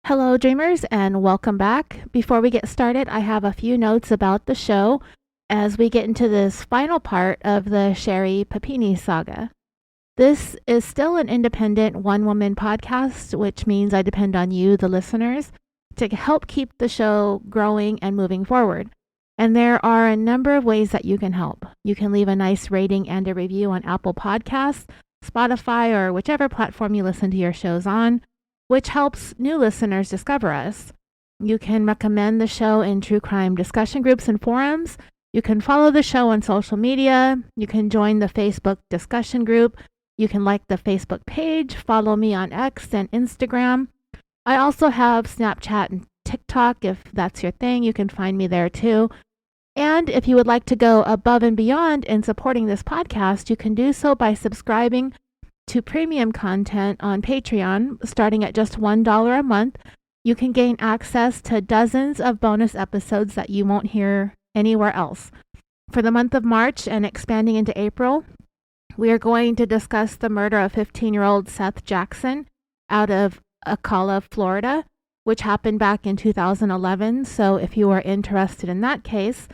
Hello, dreamers, and welcome back. Before we get started, I have a few notes about the show as we get into this final part of the Sherri Papini saga. This is still an independent one-woman podcast, which means I depend on you, the listeners, to help keep the show growing and moving forward. And there are a number of ways that you can help. You can leave a nice rating and a review on Apple Podcasts, Spotify, or whichever platform you listen to your shows on, which helps new listeners discover us. You can recommend the show in true crime discussion groups and forums. You can follow the show on social media. You can join the Facebook discussion group. You can like the Facebook page, follow me on X and Instagram. I also have Snapchat and TikTok. If that's your thing, you can find me there too. And if you would like to go above and beyond in supporting this podcast, you can do so by subscribing to premium content on Patreon. Starting at just $1 a month, you can gain access to dozens of bonus episodes that you won't hear anywhere else. For the month of March and expanding into April, we are going to discuss the murder of 15-year-old Seth Jackson out of Ocala, Florida, which happened back in 2011. So if you are interested in that case,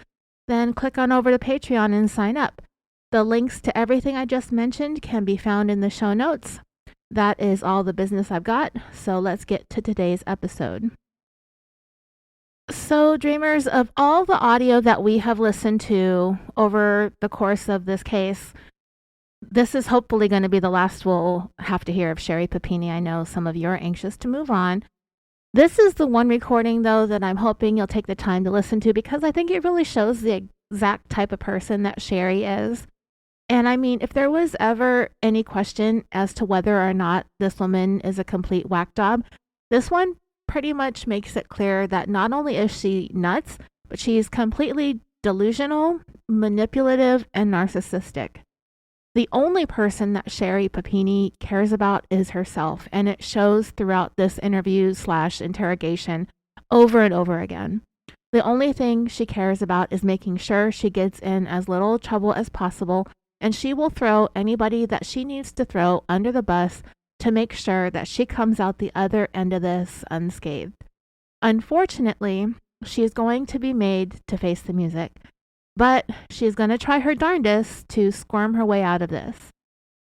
then click on over to Patreon and sign up. The links to everything I just mentioned can be found in the show notes. That is all the business I've got, so let's get to today's episode. So, dreamers, of all the audio that we have listened to over the course of this case, this is hopefully going to be the last we'll have to hear of Sherri Papini. I know some of you are anxious to move on. This is the one recording, though, that I'm hoping you'll take the time to listen to because I think it really shows the exact type of person that Sherri is. And I mean, if there was ever any question as to whether or not this woman is a complete whack job, this one pretty much makes it clear that not only is she nuts, but she's completely delusional, manipulative, and narcissistic. The only person that Sherri Papini cares about is herself, and it shows throughout this interview/interrogation over and over again. The only thing she cares about is making sure she gets in as little trouble as possible, and she will throw anybody that she needs to throw under the bus to make sure that she comes out the other end of this unscathed. Unfortunately, she is going to be made to face the music, but she's going to try her darndest to squirm her way out of this.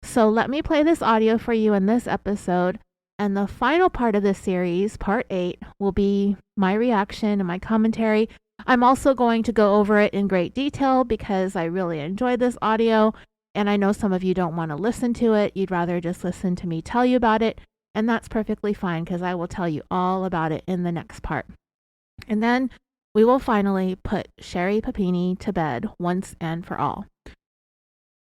So let me play this audio for you in this episode, and the final part of this series, part 8, will be my reaction and my commentary. I'm also going to go over it in great detail because I really enjoyed this audio, and I know some of you don't want to listen to it. You'd rather just listen to me tell you about it, and that's perfectly fine because I will tell you all about it in the next part. And then we will finally put Sherri Papini to bed once and for all.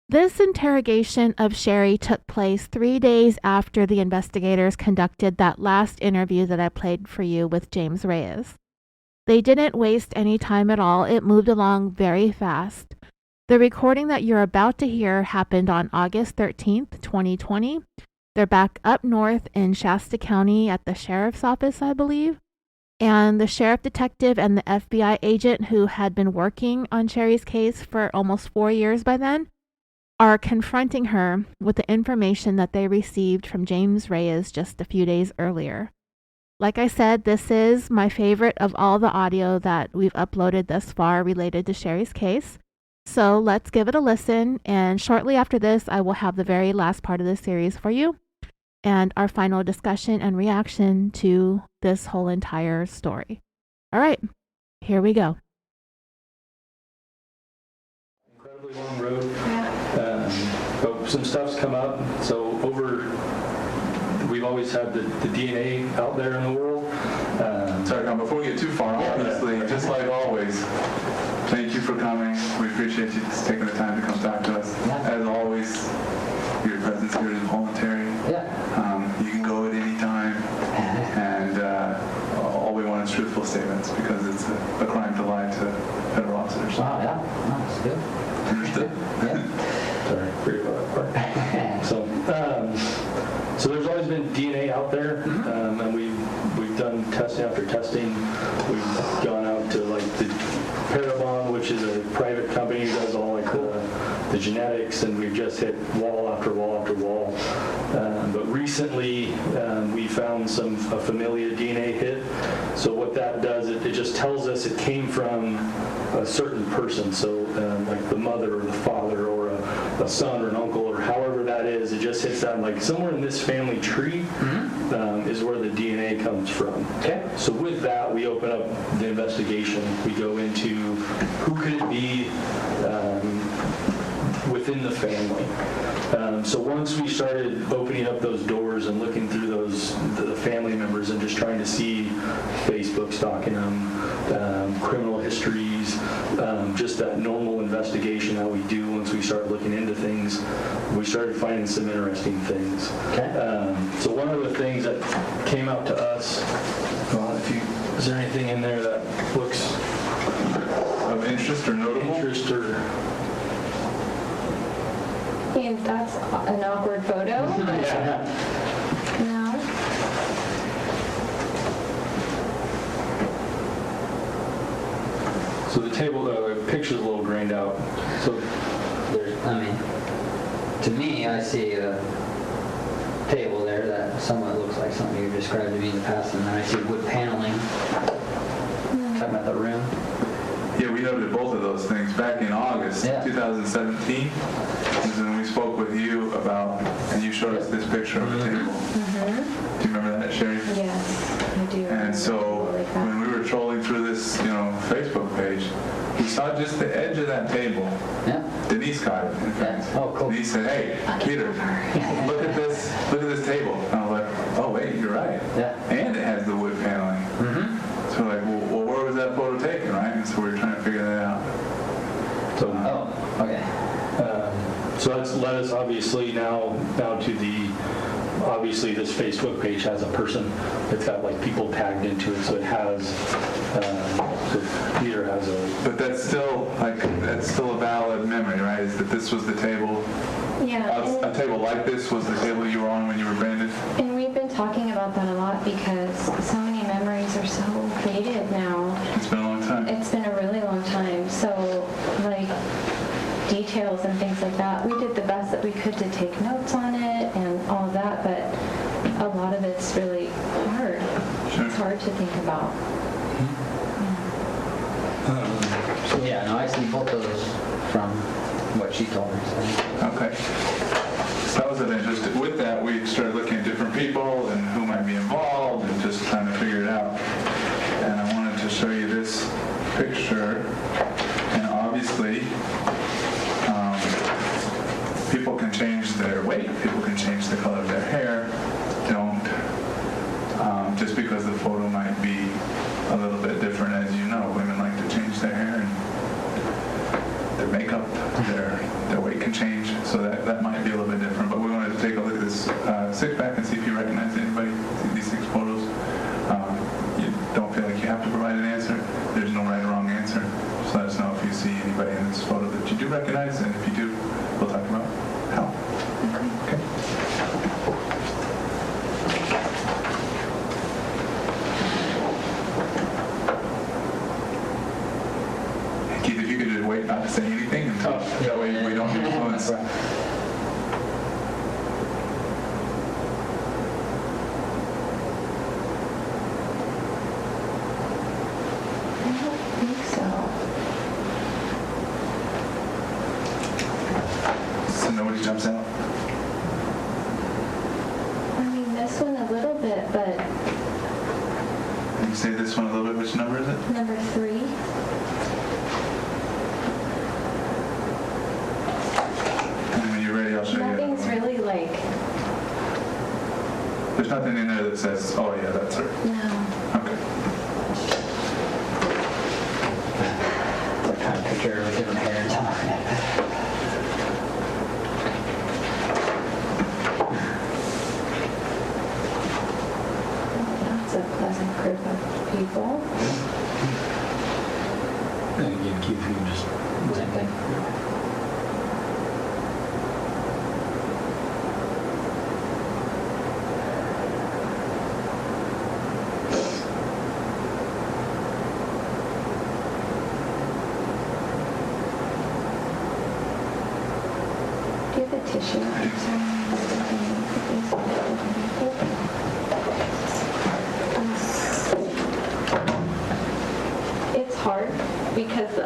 This interrogation of Sherri took place 3 days after the investigators conducted that last interview that I played for you with James Reyes. They didn't waste any time at all. It moved along very fast. The recording that you're about to hear happened on August 13th, 2020. They're back up north in Shasta County at the sheriff's office, I believe. And the sheriff detective and the FBI agent who had been working on Sherri's case for almost 4 years by then are confronting her with the information that they received from James Reyes just a few days earlier. Like I said, this is my favorite of all the audio that we've uploaded thus far related to Sherri's case. So let's give it a listen, and shortly after this, I will have the very last part of the series for you and our final discussion and reaction to this whole entire story. All right, here we go. Incredibly long road. But some stuff's come up. So we've always had the DNA out there in the world. Sorry, Tom, before we get too far, obviously, just like always, thank you for coming. We appreciate you just taking the time to come talk to us. As always, your presence here is voluntary. You can go at any time, and all we want is truthful statements because it's a crime to lie to federal officers. Wow, yeah, that's good. Understood? Yeah. Sorry, forget about that part. So there's always been DNA out there, and we've done testing after testing. We've gone out to like the Parabon, which is a private company that does all like the genetics, and we've just hit wall after wall after wall. But recently, we found a familia DNA hit. So what that does, it just tells us it came from a certain person. So like the mother or the father or a son or an uncle or however that is, it just hits that like somewhere in this family tree is where the DNA comes from. Okay. So with that, we open up the investigation. We go into who could it be within the family. So once we started opening up those doors and looking through the family members and just trying to see Facebook stalking them, criminal histories, just that normal investigation that we do once we start looking into things, we started finding some interesting things. Okay. So one of the things that came out to us, is there anything in there that looks Of interest or notable? interest or... And that's an awkward photo. No. So the table, the picture's a little grained out. So To me, I see a table there that somewhat looks like something you described to me in the past, and then I see wood paneling. Talking about the room. Yeah, we noted both of those things back in August 2017. Is when we spoke with you about, and you showed us this picture of the table. Do you remember that, Sherri? Yes, I do. And so when we were trolling through this, Facebook page, we saw just the edge of that table. Yeah. Denise caught it, in fact. Oh, cool. Denise said, "Hey, Peter, look at this table." And I was like, "Oh wait, you're right." Yeah. And it has the wood paneling. So we're like, well, where was that photo taken, right? And so we were trying to figure that out. So, Okay. so that's led us obviously now to obviously this Facebook page has a person. It's got like people tagged into it, so it has, so Peter has a... But that's still a valid memory, right? Is that this was the table? Yeah. A table like this was the table you were on when you were branded? And we've been talking about that a lot because so many memories are so faded now. It's been a long time. It's been a really long time. So, like, details and things like that, we did the best that we could to take notes on it and all of that, but a lot of it's really hard. Sure. It's hard to think about. I see both of those from what she told me. So. Okay. So that was of interest. With that, we started looking at different people and who might be involved and just trying to figure it out. And I wanted to show you this picture. And obviously, people can change their weight. People can change the color of their hair. Don't. Just because the photo might be a little bit different, as you know, women like to change their hair and their makeup, their weight can change, so that might be a little bit different. But we wanted to take a look at this six-pack and see if you recognize anybody, see these 6 photos. You don't feel like you have to provide an answer. There's no right or wrong answer. Just let us know if you see anybody in this photo that you do recognize, and if you do, we'll talk about how. Okay. Keith, if you could just wait not to say anything until that way we don't influence. I don't think so. So nobody jumps out? I mean, this one a little bit, but Can you say this one a little bit? Which number is it? number 3. And when you're ready, I'll show you. Nothing's really like, There's nothing in there that says, oh yeah, that's her. no. Okay. What kind of picture with different hair and stuff. That's a pleasant group of people. And again, Keith, you can just... Same thing. Do you have a tissue?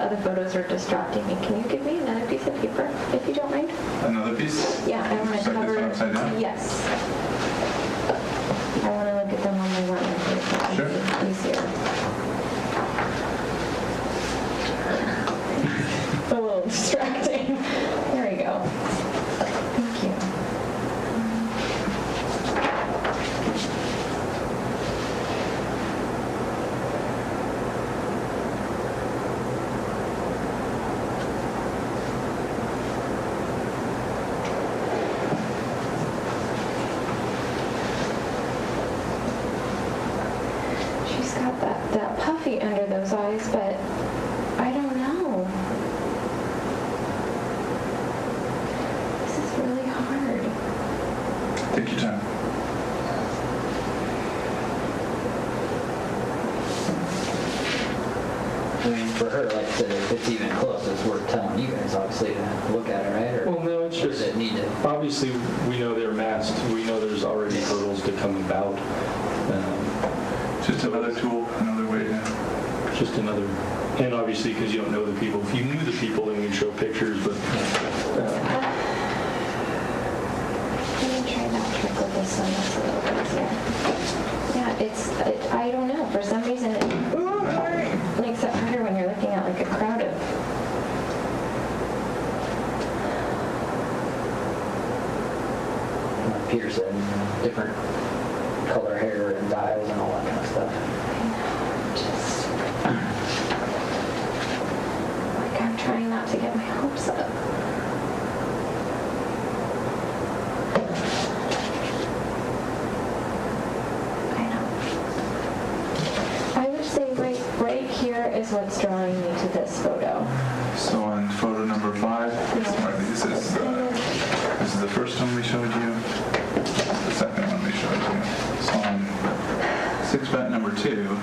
other photos are distracting me. Can you give me another piece of paper, if you don't mind? Another piece? Yeah, I want to Just like this cover. one upside down? Yes. I want to look at them on my one. Sure. Easier. A little distracting. There we go. Thank you. She's got that puffy under those eyes, but I don't know. This is really hard. Take your time. I mean, for her, like I said, if it's even close, it's worth telling you guys, obviously, to look at it, right? Or Well, no, it's does just, it need to? obviously, we know they're masked. We know there's already hurdles to come about. Just another tool, another way to... Just another, and obviously, because you don't know the people. If you knew the people, then we'd show pictures, but Let me try that trick with this one. That's a little easier. Yeah, I don't know. For some reason, it makes it harder when you're looking at like a crowd of. Like Peter said, different color hair and dyes and all that kind of stuff. Just like I'm trying not to get my hopes up. I know. I would say right here is what's drawing me to this photo. So on photo number 5, this is the first one we showed you. The second one we showed you. So on 6-bet number 2,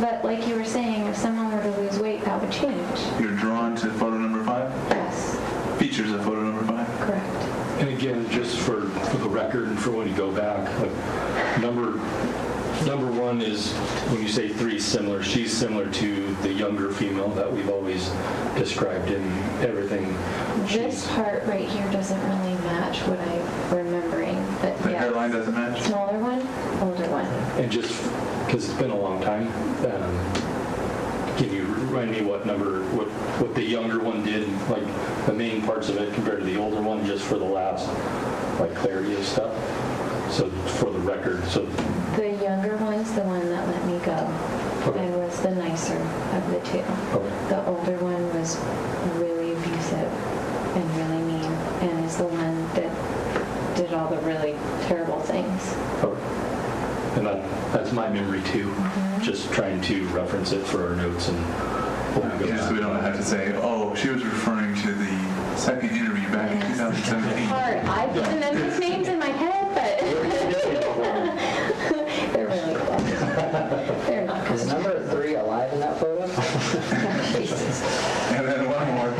But like you were saying, if someone were to lose weight, that would change. you're drawn to photo number 5? Yes, Features of photo number 5? correct. and again, just for the record and for when you go back, like, number one is when you say 3 similar. She's similar to the younger female that we've always described in everything. This part right here doesn't really match what I'm remembering, but The yeah. hairline doesn't match? Smaller one, older one. And just because it's been a long time, can you remind me what the younger one did, like the main parts of it compared to the older one, just for the last, like, clarity of stuff? So for the record, so The younger one's the one that let me go Okay. and was the nicer of the two. okay. The older one was really abusive and really mean and is the one that did all the really terrible things. Okay. And that's my memory too. Just trying to reference it for our notes and when we go Yeah, so we back. don't have to say, oh, she was referring to the second interview back in 2017. Hard. I've given them these names in my head, but they're really cool. They're not Is number 3 alive in that photo? Jesus. And then one more.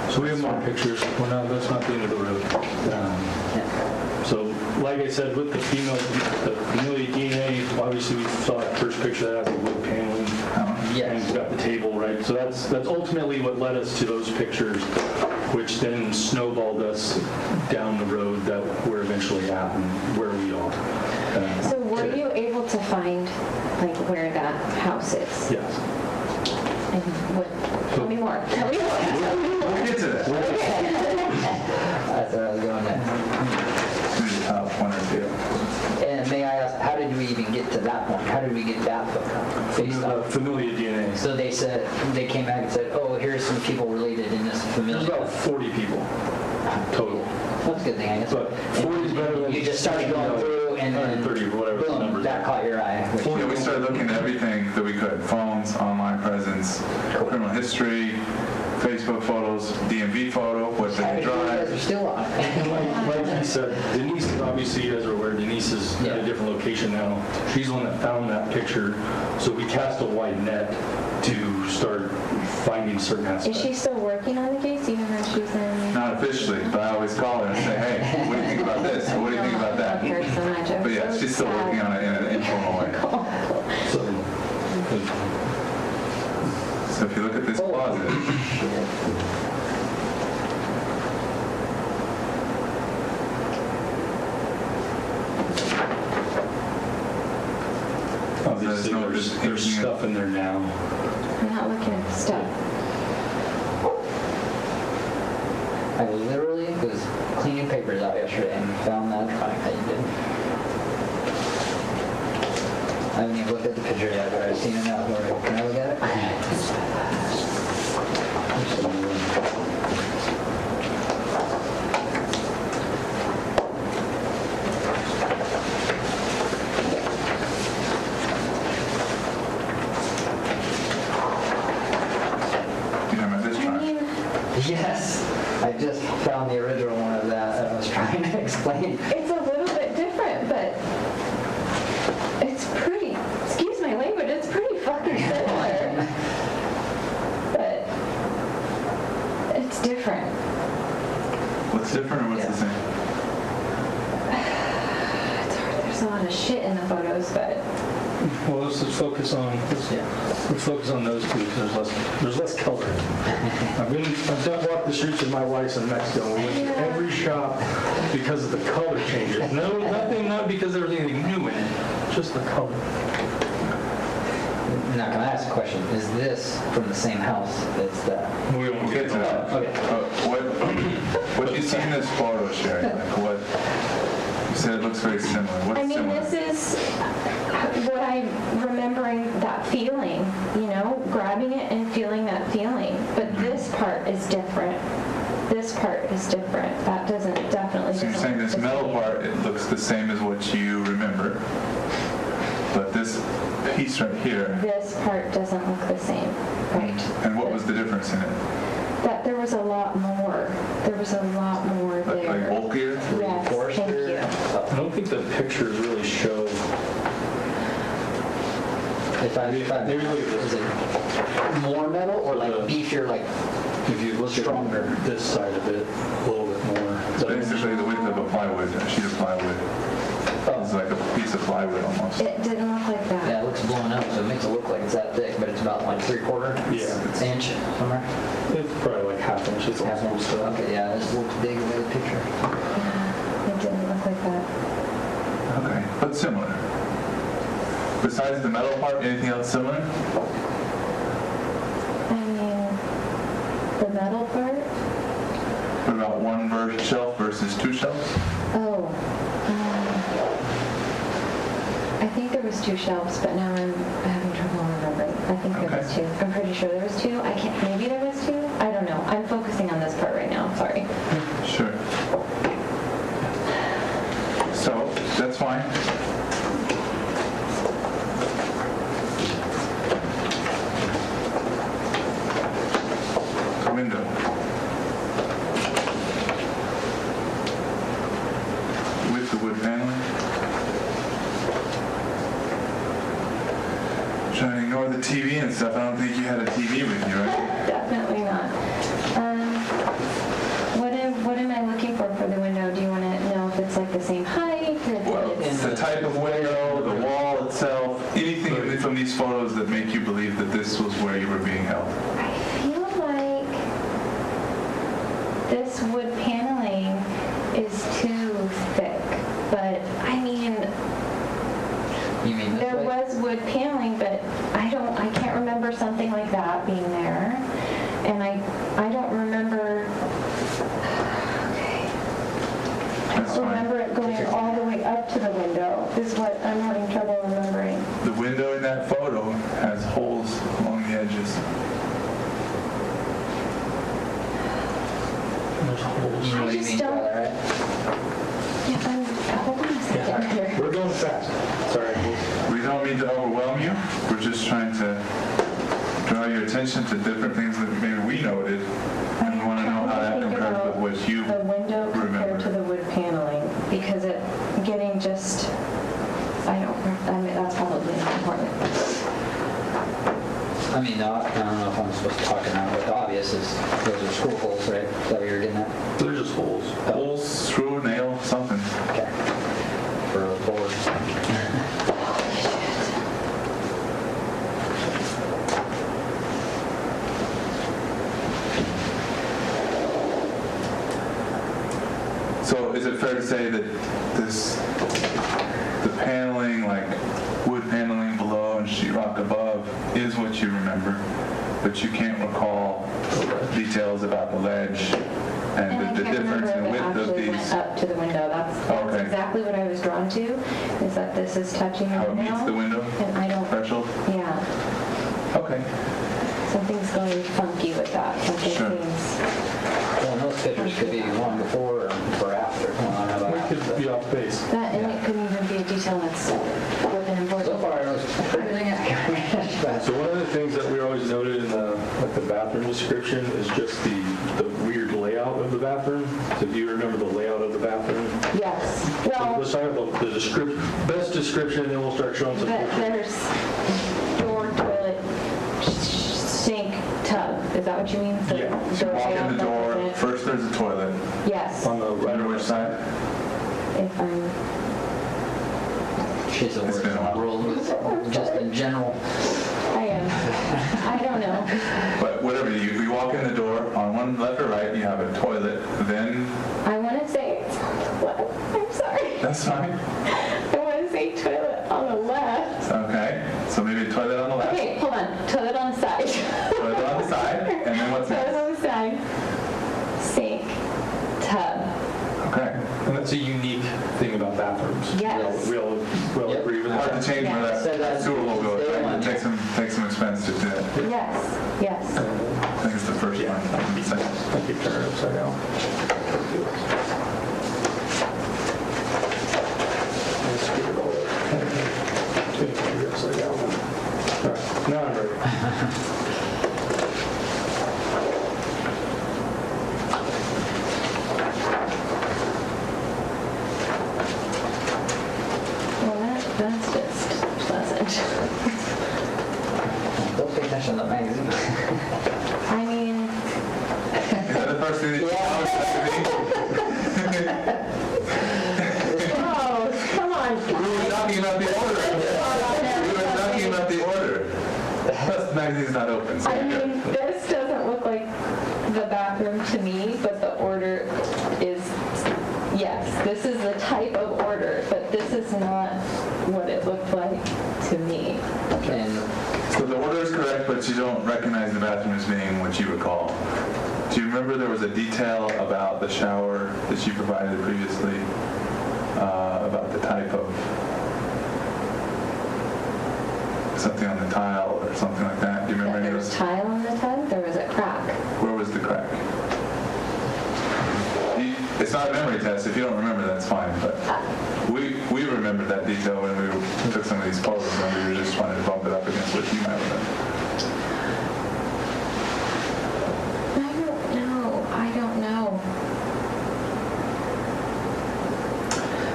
So we have more pictures. That's not the end of the road. So, like I said, with the familial DNA, obviously we saw that first picture that has the wood paneling. Yes. And it's got the table, right? So that's ultimately what led us to those pictures, which then snowballed us down the road that we're eventually at and where we are. So were you able to find like where that house is? Yes. And what? Tell me more. Tell me more. Tell me more. We'll get to that. That's where I was going next. Maybe the top one or two. And may I ask, how did we even get to that point? How did we get that photo? Based on- Familial DNA. So they came back and said, oh, here's some people related in this There's familial. about 40 people total. That's a good thing, I guess. But 40 is better than... You just started going through and then 130 or whatever the boom, numbers that are. caught your eye. which- Yeah, we started looking at everything that we could. Phones, online presence, criminal history, Facebook photos, DMV photo, what How they did you guys are drive. still on it? Like he said, Denise, obviously you guys are aware, Denise is at a different location now. She's the one that found that picture. So we cast a wide net to start finding certain Is aspects. she still working on the case even though she's in? Not officially, but I always call her and say, hey, what do you think about this? Or what do you think about I love her that? so much. I'm But yeah, so she's still sad. working on it in an informal way. So, So if you look at this closet, obviously there's stuff in there now. I'm not looking at the stuff. I literally was cleaning papers out yesterday and found that drawing that you did. I haven't even looked at the picture yet, but I've seen it now. Can I look at it? you know about this I chart? mean, Yes, I just found the original one of that I was trying to explain. it's a little bit different, but it's pretty, excuse my language, it's pretty fucking similar. But it's different. What's different or what's the same? It's hard, there's a lot of shit in the photos, but Well, let's just focus on those two because there's less color. I've done walked the streets with my wife in Mexico. And we went to every shop because of the color changes. Not because there was anything new in it, just the color. Now, can I ask a question? Is this from the same house as that? We won't We'll get to that. Okay. What you see in this photo, Sherri? Like what? You said it looks very similar. What's I mean, similar? this is what I'm remembering, that feeling, you know, grabbing it and feeling that feeling. But this part is different. This part is different. That definitely So you're doesn't saying look this the metal same. part, it looks the same as what you remember, but this piece right here, This part doesn't look the same, right? and what was the difference in it? That there was a lot more. There was a lot more Like there. bulkier? Yes, thank you. I don't think the pictures really show. Maybe look at Is this. it more metal or like beefier, like If you look Stronger. at this side of it a little bit more. It's basically the width of a plywood, a sheet of plywood. It's like a piece of plywood almost. It didn't look like yeah, that. it looks blown up, so it makes it look like it's that thick, but it's about like 3/4 Yeah. inch somewhere. It's probably like half inch. It's Half inch. almost Okay, yeah, this looks big in the picture. Yeah, it didn't look like that. Okay, but similar. Besides the metal part, anything else similar? I mean, the metal part? What about one shelf versus two shelves? Oh, I think there was 2 shelves, but now I'm having trouble remembering. I think there was 2. I'm pretty sure there was 2. Maybe there was 2? I don't know. I'm focusing on this part right now. Sorry. Sure. So, that's fine. The window. With the wood paneling. Trying to ignore the TV and stuff. I don't think you had a TV with you, right? Definitely not. something like that being there. And I don't remember, I That's don't fine. remember it going all the way up to the window, is what I'm having trouble remembering. The window in that photo has holes along the edges. There's holes. You know what you just mean, don't- brother, right? Yeah, hold on a second here. We're going fast. Sorry. We don't mean to overwhelm you. We're just trying to draw your attention to different things that maybe we noted, and we want to know how that compares with what you The window compared remember. to the wood paneling, because it getting just, I mean, that's probably not important. I mean, I don't know if I'm supposed to talk or not, but the obvious is those are screw holes, right? Is that what you're getting at? They're just holes. holes, screw, nail, something. Okay. For a board. So is it fair to say that the paneling, like wood paneling below and sheetrock above, is what you remember, but you can't recall details about the ledge And and I the can't difference remember in if it width of actually these, went up to the window. That's Okay. exactly what I was drawn to, is that this is touching the how it window. meets the window And I don't, threshold? yeah, Okay. something's going funky with that. Something Sure. seems, Well, and those pictures could be one before or after. Well, I don't know about We after, could but- be off base. that, and it couldn't even be a detail that's within So important. far, it was everything accurate. So one of the things that we always noted in the bathroom description is just the weird layout of the bathroom. So do you remember the layout of the bathroom? Yes, So well, let's talk about the best description, and then we'll start showing some pictures. there's door, toilet, sink, tub. Is that what you mean? So Yeah. So you walk layout in the door, represent- first there's a toilet. Yes, On the right Under which side? if I'm, She's a It's been a while. world with just in general. I am, I don't know. But whatever, you walk in the door, on one left or right, you have a toilet, then, I want to say, what? I'm sorry. that's fine. I want to say toilet on the left. Okay, so maybe a toilet on the left, Okay, hold on. Toilet on the side. toilet on the side, and then what's Toilet next? on the side. Sink. Tub. Okay. And that's a unique thing about bathrooms. Yes. We all Yep. agree with Hard that. to change where So that that's- sewer will go, stay right? on. It takes some expense to do that. Yes. Yes. I think it's the first Yeah. one. Second. I keep turning it upside down. Let's get it all up. Turn it upside down. All right, now I'm ready. Well, that's just pleasant. Don't pay attention to the magazine. I mean, Is that the first thing that you oh, come on, We were guys. talking about the order. We were talking about the order. Plus, the magazine's not open, so I you're mean, good. this doesn't look like the bathroom to me, but the order is, yes, this is the type of order, but this is not what it looked like to me. And So the order is correct, but you don't recognize the bathroom as being what you recall. Do you remember there was a detail about the shower that you provided previously, about the type of something on the tile or something like that? Do you remember any There of was those? tile on the tub, there was a crack. Where was the crack? It's not a memory test. If you don't remember, that's fine. But we remembered that detail when we took some of these photos, and we were just trying to bump it up against what you might remember. I don't know.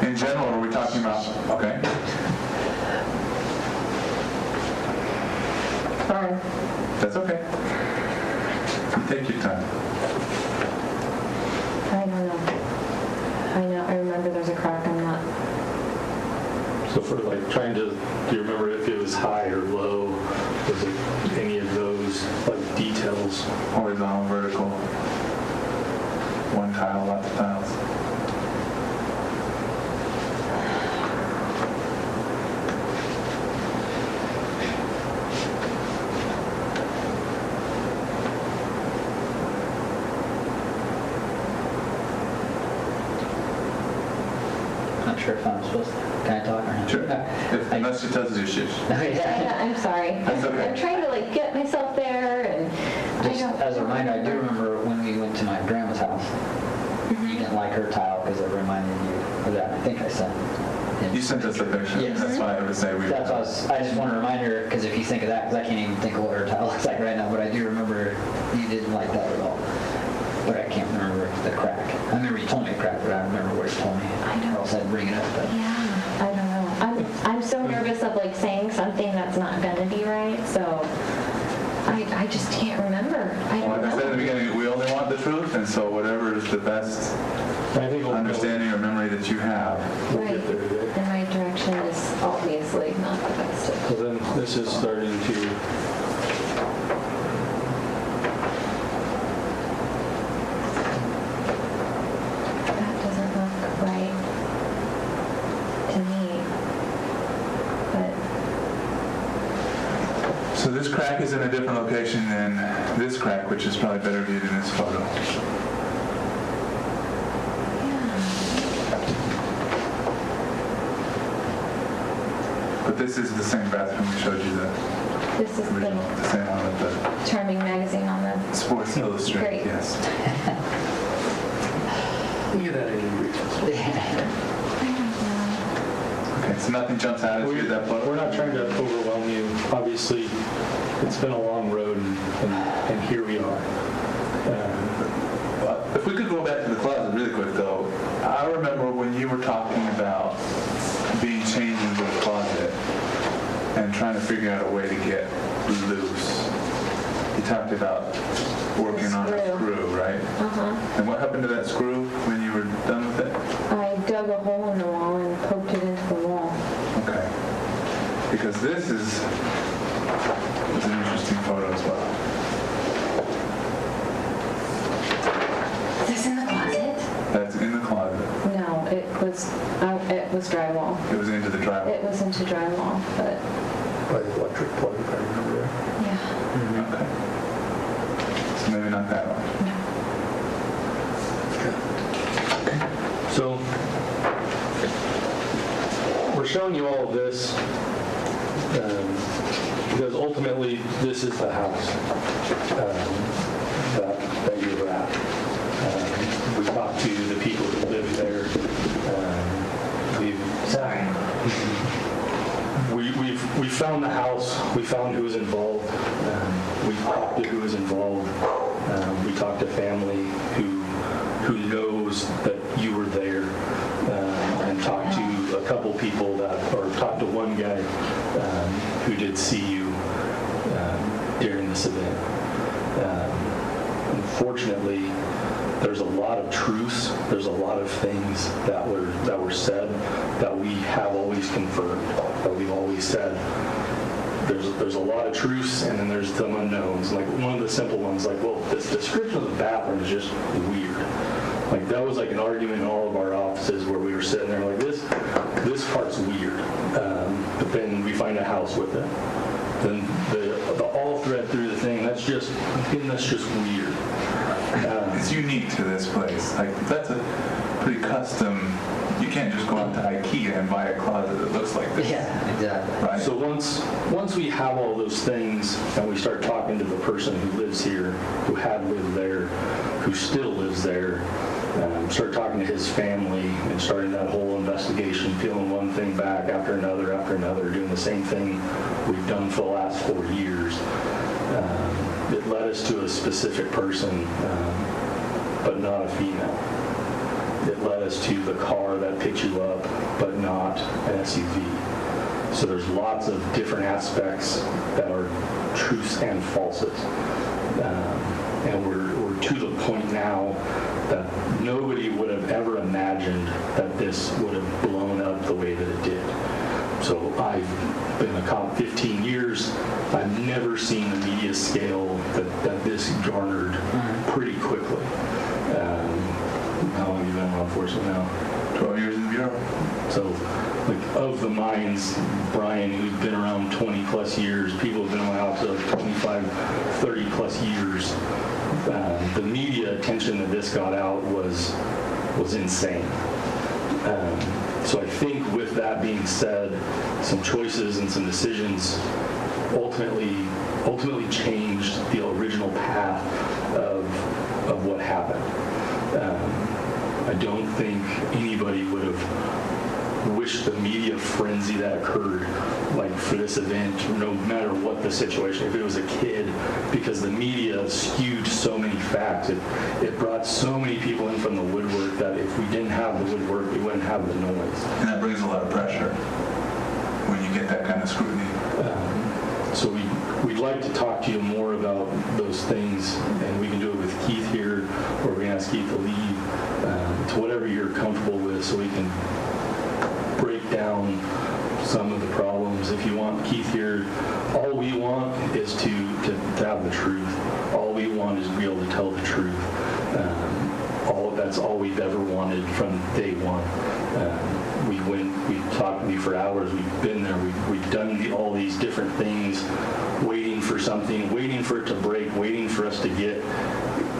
In general, are we talking about? Okay. Sorry. That's okay. You take your time. I don't know. I remember there's a crack, I'm not. So for like trying to, do you remember if it was high or low? Was it any of those like details? Horizontal, vertical. One tile, lots of tiles. sure if I'm supposed to. Can I talk or not? Sure. Unless she tells you shish. Yeah. I'm sorry. That's okay. I'm trying to like get myself there, and I Just don't. as a reminder, I do remember when we went to my grandma's house. You didn't like her tile because it reminded you of that. I think I sent. You sent us a picture. Yes. That's why I would say we. That's why I just want to remind her, because if you think of that, because I can't even think of what her tile looks like right now, but I do remember you didn't like that at all. But I can't remember the crack. I remember you told me a crack, but I don't remember where you told me. I know. Or else I'd bring it up. But Yeah, I don't know. I'm so nervous of like saying something that's not gonna be right, so I just can't remember. I Well, don't like I said in the know. beginning, we only want the truth, and so whatever is the best I think we'll understanding or memory that you have. We'll get there today. And my direction is obviously not the best. So then this is starting to, That doesn't look right to me. But So this crack is in a different location than this crack, which is probably better viewed in this photo. But this is the same bathroom we showed you, the this is original, the the same one with the charming magazine on the. Sports Illustrated, Great. yes. look at that in Okay, so nothing jumps out at you at that photo? We're not trying to overwhelm you. Obviously, it's been a long road, and here we are. Well, if we could go back to the closet really quick, though, I remember when you were talking about being chained into the closet and trying to figure out a way to get loose. You talked about working on a screw, right? And what happened to that screw when you were done with it? I dug a hole in the wall and poked it into the wall. Okay. Because this is an interesting photo as well. Is this in the closet? That's in the closet. No, it was drywall. It was into the drywall. It was into drywall, but By the electric plug, if I remember right. yeah. Okay. So maybe not that one. So we're showing you all of this because ultimately this is the house that you're at. We talked to the people who live there. We found the house. We found who was involved. We talked to who was involved. We talked to family who knows that you were there, and talked to a couple people or talked to one guy who did see you during this event. Unfortunately, there's a lot of truths. There's a lot of things that were said that we have always confirmed. That we've always said. There's a lot of truths, and then there's some unknowns. Like one of the simple ones, like, well, this description of the bathroom is just weird. Like that was like an argument in all of our offices where we were sitting there like this part's weird. But then we find a house with it. Then the all thread through the thing, that's just weird. It's unique to this place. Like that's a pretty custom. You can't just go out to IKEA and buy a closet that looks like this. yeah, exactly. Right. So once we have all those things and we start talking to the person who lives here, who had lived there, who still lives there, start talking to his family and starting that whole investigation, peeling one thing back after another, doing the same thing we've done for the last 4 years. It led us to a specific person, but not a female. It led us to the car that picked you up, but not an SUV. So there's lots of different aspects that are truths and falses. And we're to the point now that nobody would have ever imagined that this would have blown up the way that it did. So I've been a cop 15 years. I've never seen the media scale that this garnered pretty quickly. How long have you been in law enforcement now? 12 years in the Bureau. So, like, of the minds, Brian, who's been around 20 plus years, people have been in my office like 25, 30 plus years, the media attention that this got out was insane. So I think with that being said, some choices and some decisions ultimately changed the original path of what happened. I don't think anybody would have wished the media frenzy that occurred, like for this event, no matter what the situation, if it was a kid, because the media skewed so many facts. It brought so many people in from the woodwork that if we didn't have the woodwork, we wouldn't have the noise. And that brings a lot of pressure when you get that kind of scrutiny. So we'd like to talk to you more about those things, and we can do it with Keith here, or we can ask Keith to leave, to whatever you're comfortable with, so we can break down some of the problems. If you want Keith here, all we want is to have the truth. All we want is to be able to tell the truth. That's all we've ever wanted from day one. We talked to you for hours. We've been there. We've done all these different things, waiting for something, waiting for it to break, waiting for us to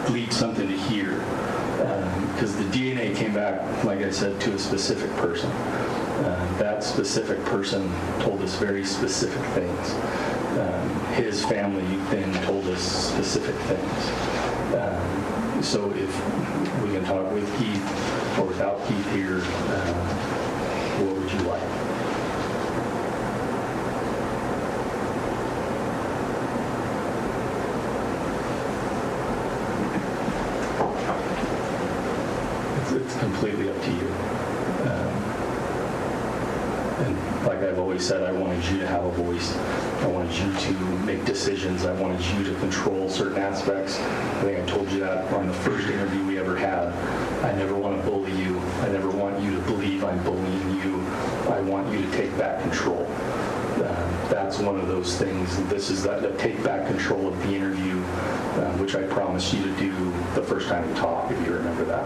lead something to here. Because the DNA came back, like I said, to a specific person. That specific person told us very specific things. His family then told us specific things. So if we can talk with Keith or without Keith here, what would you like? It's completely up to you. And like I've always said, I wanted you to have a voice. I wanted you to make decisions. I wanted you to control certain aspects. I think I told you that on the first interview we ever had. I never want to bully you. I never want you to believe I'm bullying you. I want you to take back control. That's one of those things. This is that take back control of the interview, which I promised you to do the first time we talked, if you remember that.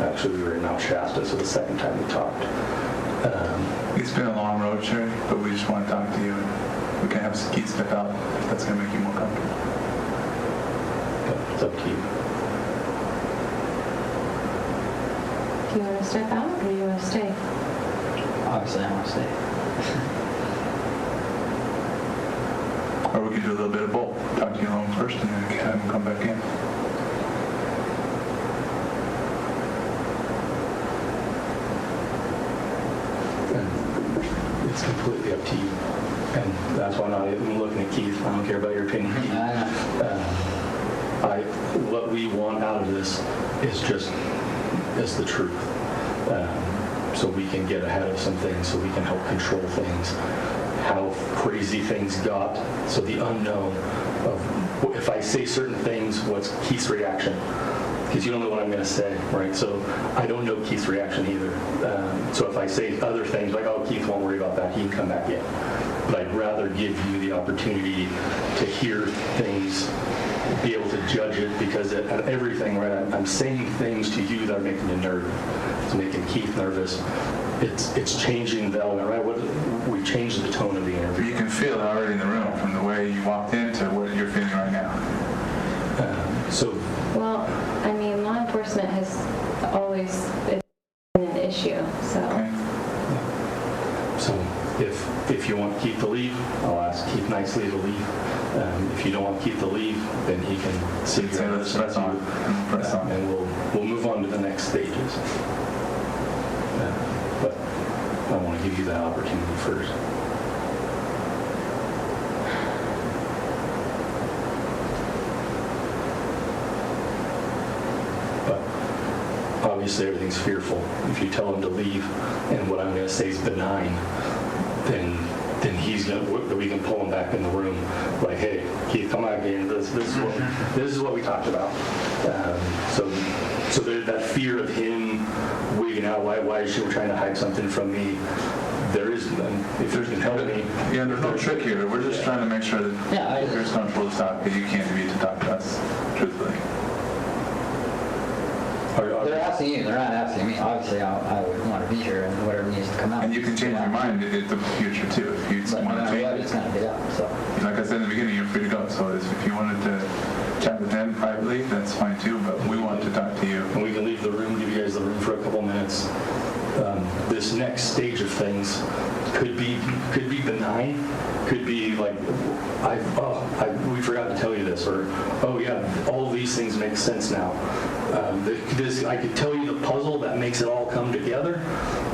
Actually, we were in Mount Shasta, so the second time we talked. It's been a long road, Sherri, but we just want to talk to you, and we can have Keith step out if that's going to make you more comfortable. It's up to you. Do you want to step out or do you want to stay? Obviously, I want to stay. Or we could do a little bit of both. Talk to you alone first, and then have him come back in. It's completely up to you. And that's why I'm not even looking at Keith. I don't care about your opinion. What we want out of this is the truth. So we can get ahead of some things, so we can help control things, how crazy things got. So the unknown of if I say certain things, what's Keith's reaction? Because you don't know what I'm going to say, right? So I don't know Keith's reaction either. So if I say other things like, oh, Keith won't worry about that, he can come back in. But I'd rather give you the opportunity to hear things, be able to judge it, because at everything, right, I'm saying things to you that are making you nervous. It's making Keith nervous. It's changing the element, right? We changed the tone of the interview. You can feel it already in the room from the way you walked in to what you're feeling right now. Well, I mean, law enforcement has always been an issue, so. Okay. So if you want Keith to leave, I'll ask Keith nicely to leave. If you don't want Keith to leave, then he can sit here and listen to you, and we'll move on to the next stages. But I want to give you that opportunity first. But obviously everything's fearful. If you tell him to leave and what I'm going to say is benign, then he's going to, we can pull him back in the room like, hey, Keith, come back in. This is what we talked about. So there's that fear of him wigging out. Why is she trying to hide something from me? There is none. If you can help me. Yeah, there's no trick here. We're just trying to make sure that you're as comfortable to talk as you can to be to talk to us, truthfully. They're asking you, they're not asking me. Obviously, I would want to be here and whatever needs to come out. And you can change your mind in the future too if you But no want to matter what, change it's it. going to get out, so. Like I said in the beginning, you're free to go. So if you wanted to chat with them privately, that's fine too. But we want to talk to you. And we can leave the room, give you guys the room for a couple minutes. this next stage of things could be benign, could be like, we forgot to tell you this, or, oh yeah, all these things make sense now. I could tell you the puzzle that makes it all come together,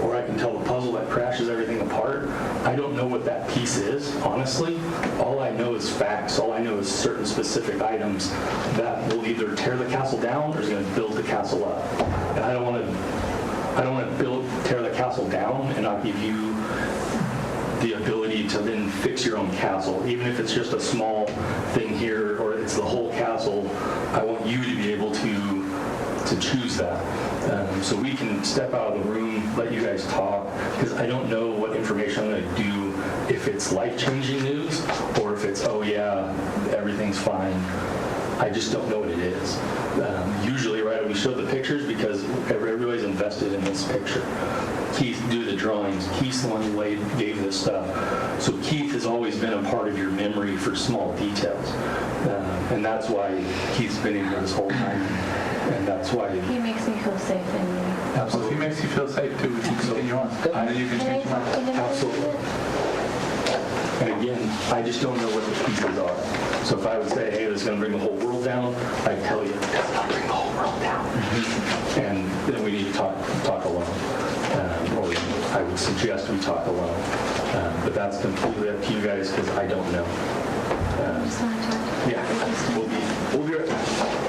or I can tell the puzzle that crashes everything apart. I don't know what that piece is, honestly. All I know is facts. All I know is certain specific items that will either tear the castle down or is going to build the castle up. And I don't want to tear the castle down and not give you the ability to then fix your own castle. Even if it's just a small thing here or it's the whole castle, I want you to be able to choose that. So we can step out of the room, let you guys talk, because I don't know what information I'm going to do, if it's life-changing news or if it's, oh yeah, everything's fine. I just don't know what it is. Usually, right, we show the pictures because everybody's invested in this picture. Keith do the drawings. Keith's the one who gave this stuff. So Keith has always been a part of your memory for small details. And that's why Keith's been in here this whole time. And that's why... He makes me feel safe in you. Absolutely. If he makes you feel safe too, we can continue on. I know you can change your mind. Absolutely. And again, I just don't know what the pieces are. So if I would say, hey, this is going to bring the whole world down, I'd tell you, that's not bring the whole world down. And then we need to talk alone. Or I would suggest we talk alone. But that's completely up to you guys because I don't know. Just want to talk. Yeah, we'll be right back.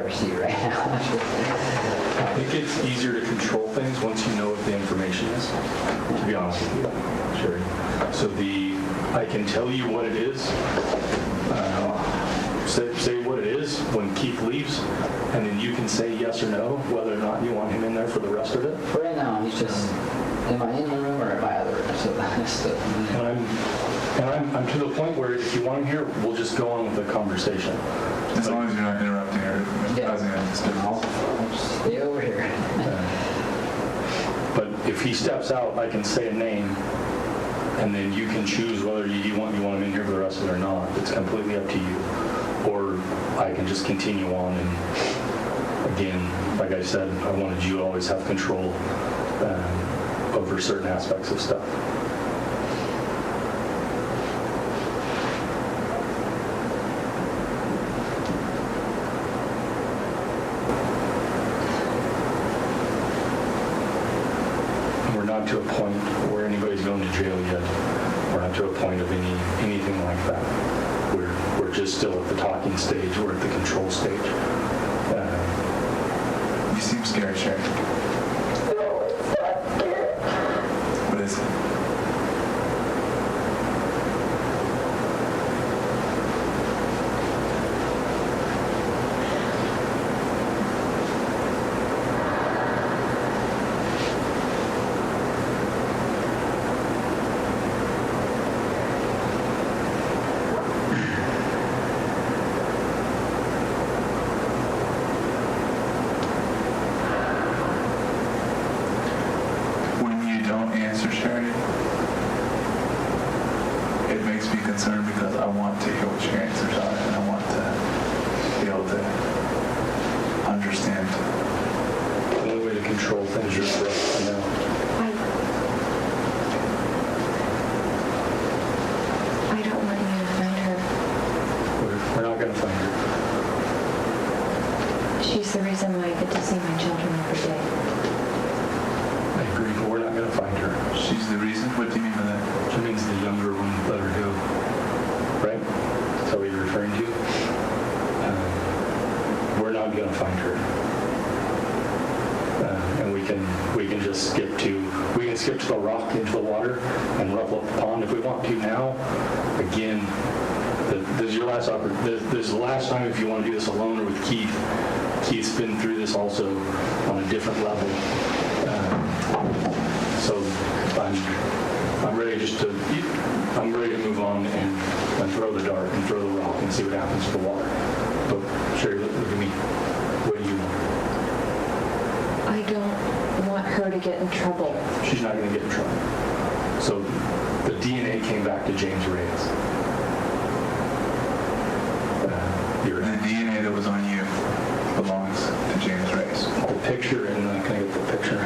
ever see right now. I think it's easier to control things once you know what the information is, to be honest with you, Sherri. So I can tell you what it is, say what it is when Keith leaves, and then you can say yes or no, whether or not you want him in there for the rest of it. For right now, he's just, am I in the room or am I out of the room? So that's the... And I'm to the point where if you want him here, we'll just go on with the conversation. As long as you're not interrupting or causing any disturbance. I'll just stay over here. But if he steps out, I can say a name, and then you can choose whether you want him in here for the rest of it or not. It's completely up to you. Or I can just continue on, and again, like I said, I wanted you to always have control over certain aspects of stuff. We're not to a point where anybody's going to jail yet. We're not to a point of anything like that. We're just still at the talking stage. We're at the control stage. You seem scared, Sherri. No, it's not scary. What is it? When you don't answer, Sherri, it makes me concerned because I want to hear what your answers are and I want to be able to understand. The only way to control things is for us to know. I don't want you to find her. We're not going to find her. She's the reason why I get to see my children every day. I agree, but we're not going to find her. She's the reason? What do you mean by that? She means the younger one let her go. Right? That's what you're referring to? We're not going to find her. And we can just skip to the rock into the water and ruffle up the pond if we want to now. Again, this is your last opportunity. This is the last time if you want to do this alone or with Keith. Keith's been through this also on a different level. So I'm ready I'm ready to move on and throw the dart and throw the rock and see what happens to the water. But Sherri, look at me. What do you want? I don't want her to get in trouble. She's not going to get in trouble. So the DNA came back to James Reyes. The DNA that was on you belongs to James Reyes. The picture, and can I get the picture?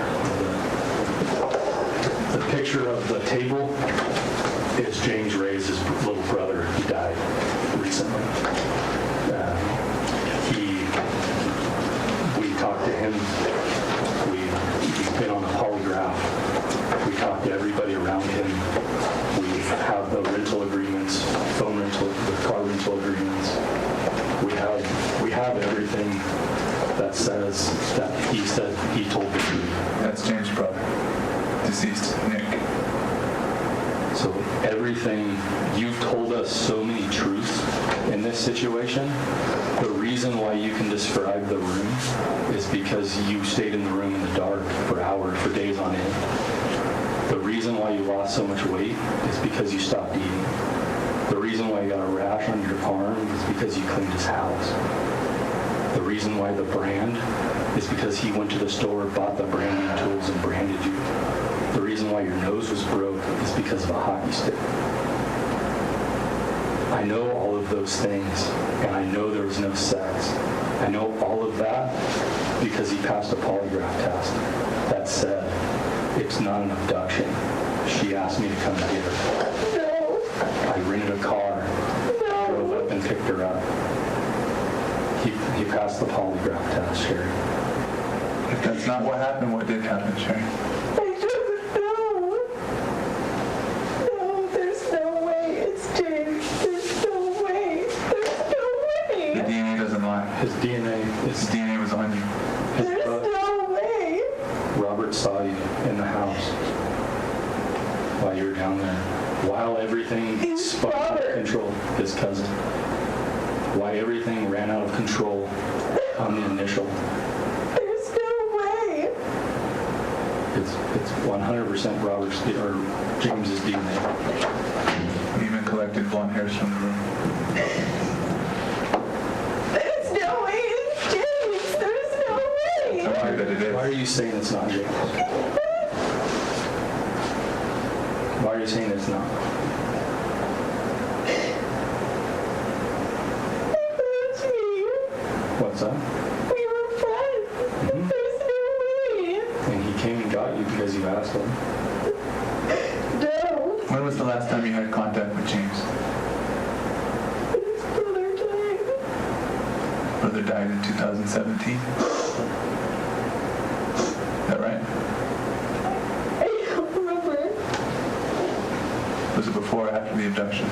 The picture of the table is James Reyes' little brother. He died recently. We talked to him. He's been on a polygraph. We talked to everybody around him. We have the rental agreements, phone rental, the car rental agreements. We have everything that says that he said he told the truth. That's James' brother, deceased Nick. So everything, you've told us so many truths in this situation. The reason why you can describe the room is because you stayed in the room in the dark for hours, for days on end. The reason why you lost so much weight is because you stopped eating. The reason why you got a rash on your arm is because you cleaned his house. The reason why the brand is because he went to the store, bought the branding tools, and branded you. The reason why your nose was broke is because of a hockey stick. I know all of those things, and I know there was no sex. I know all of that because he passed a polygraph test that said it's not an abduction. She asked me to come get her. No. I rented a car, drove up and picked her up. He passed the polygraph test, Sherri. If that's not what happened, what did happen, Sherri? I don't know. No, there's no way. It's James. There's no way. There's no The way. DNA doesn't lie. His DNA His is... DNA was on you. There's no way. Robert saw you in the house while you were down there. While everything spun out of control. His cousin. Why everything ran out of control on the initial. There's no way. It's 100% Robert's or James's DNA. Even collected blonde hairs from the room. There's no way it's James. There's no way. I bet it is. Why are you saying it's not James? Why are you saying it's not? It's me. What's that? We were friends. There's no way. And he came and got you because you asked him. No. When was the last time you had contact with James? His brother died. Brother died in 2017. Is that right? I don't remember. Was it before or after the abduction?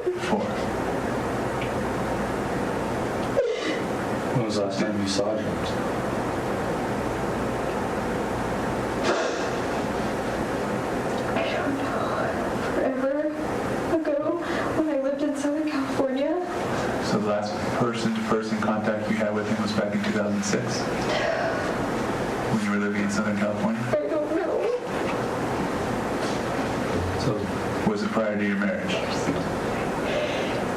Before. When was the last time you saw James? I don't know. Forever ago when I lived in Southern California. So the last person-to-person contact you had with him was back in 2006? When you were living in Southern California? I don't know. So Was it prior to your marriage?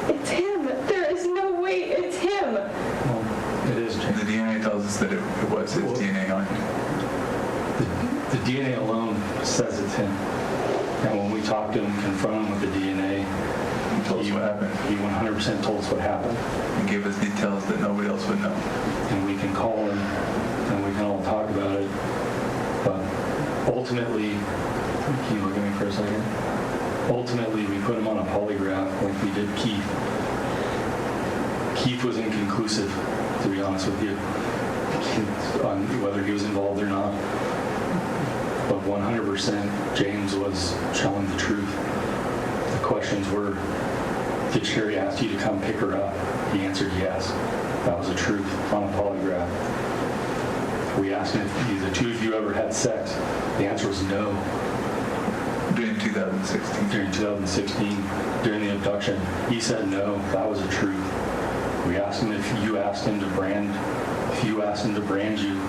It's him. There is no way it's him. well, it is James. The DNA tells us that it was his DNA on you. The DNA alone says it's him. And when we talked to him, confronted him with the DNA, He told us what happened. he 100% told us what happened. He gave us details that nobody else would know. And we can call him and we can all talk about it. But ultimately, can you look at me for a second? Ultimately, we put him on a polygraph like we did Keith. Keith was inconclusive, to be honest with you, on whether he was involved or not. But 100% James was telling the truth. The questions were, did Sherri ask you to come pick her up? He answered yes. That was the truth on a polygraph. We asked him if the two of you ever had sex. The answer was no. During 2016. During 2016, during the abduction, he said no. That was the truth. We asked him if you asked him to brand you.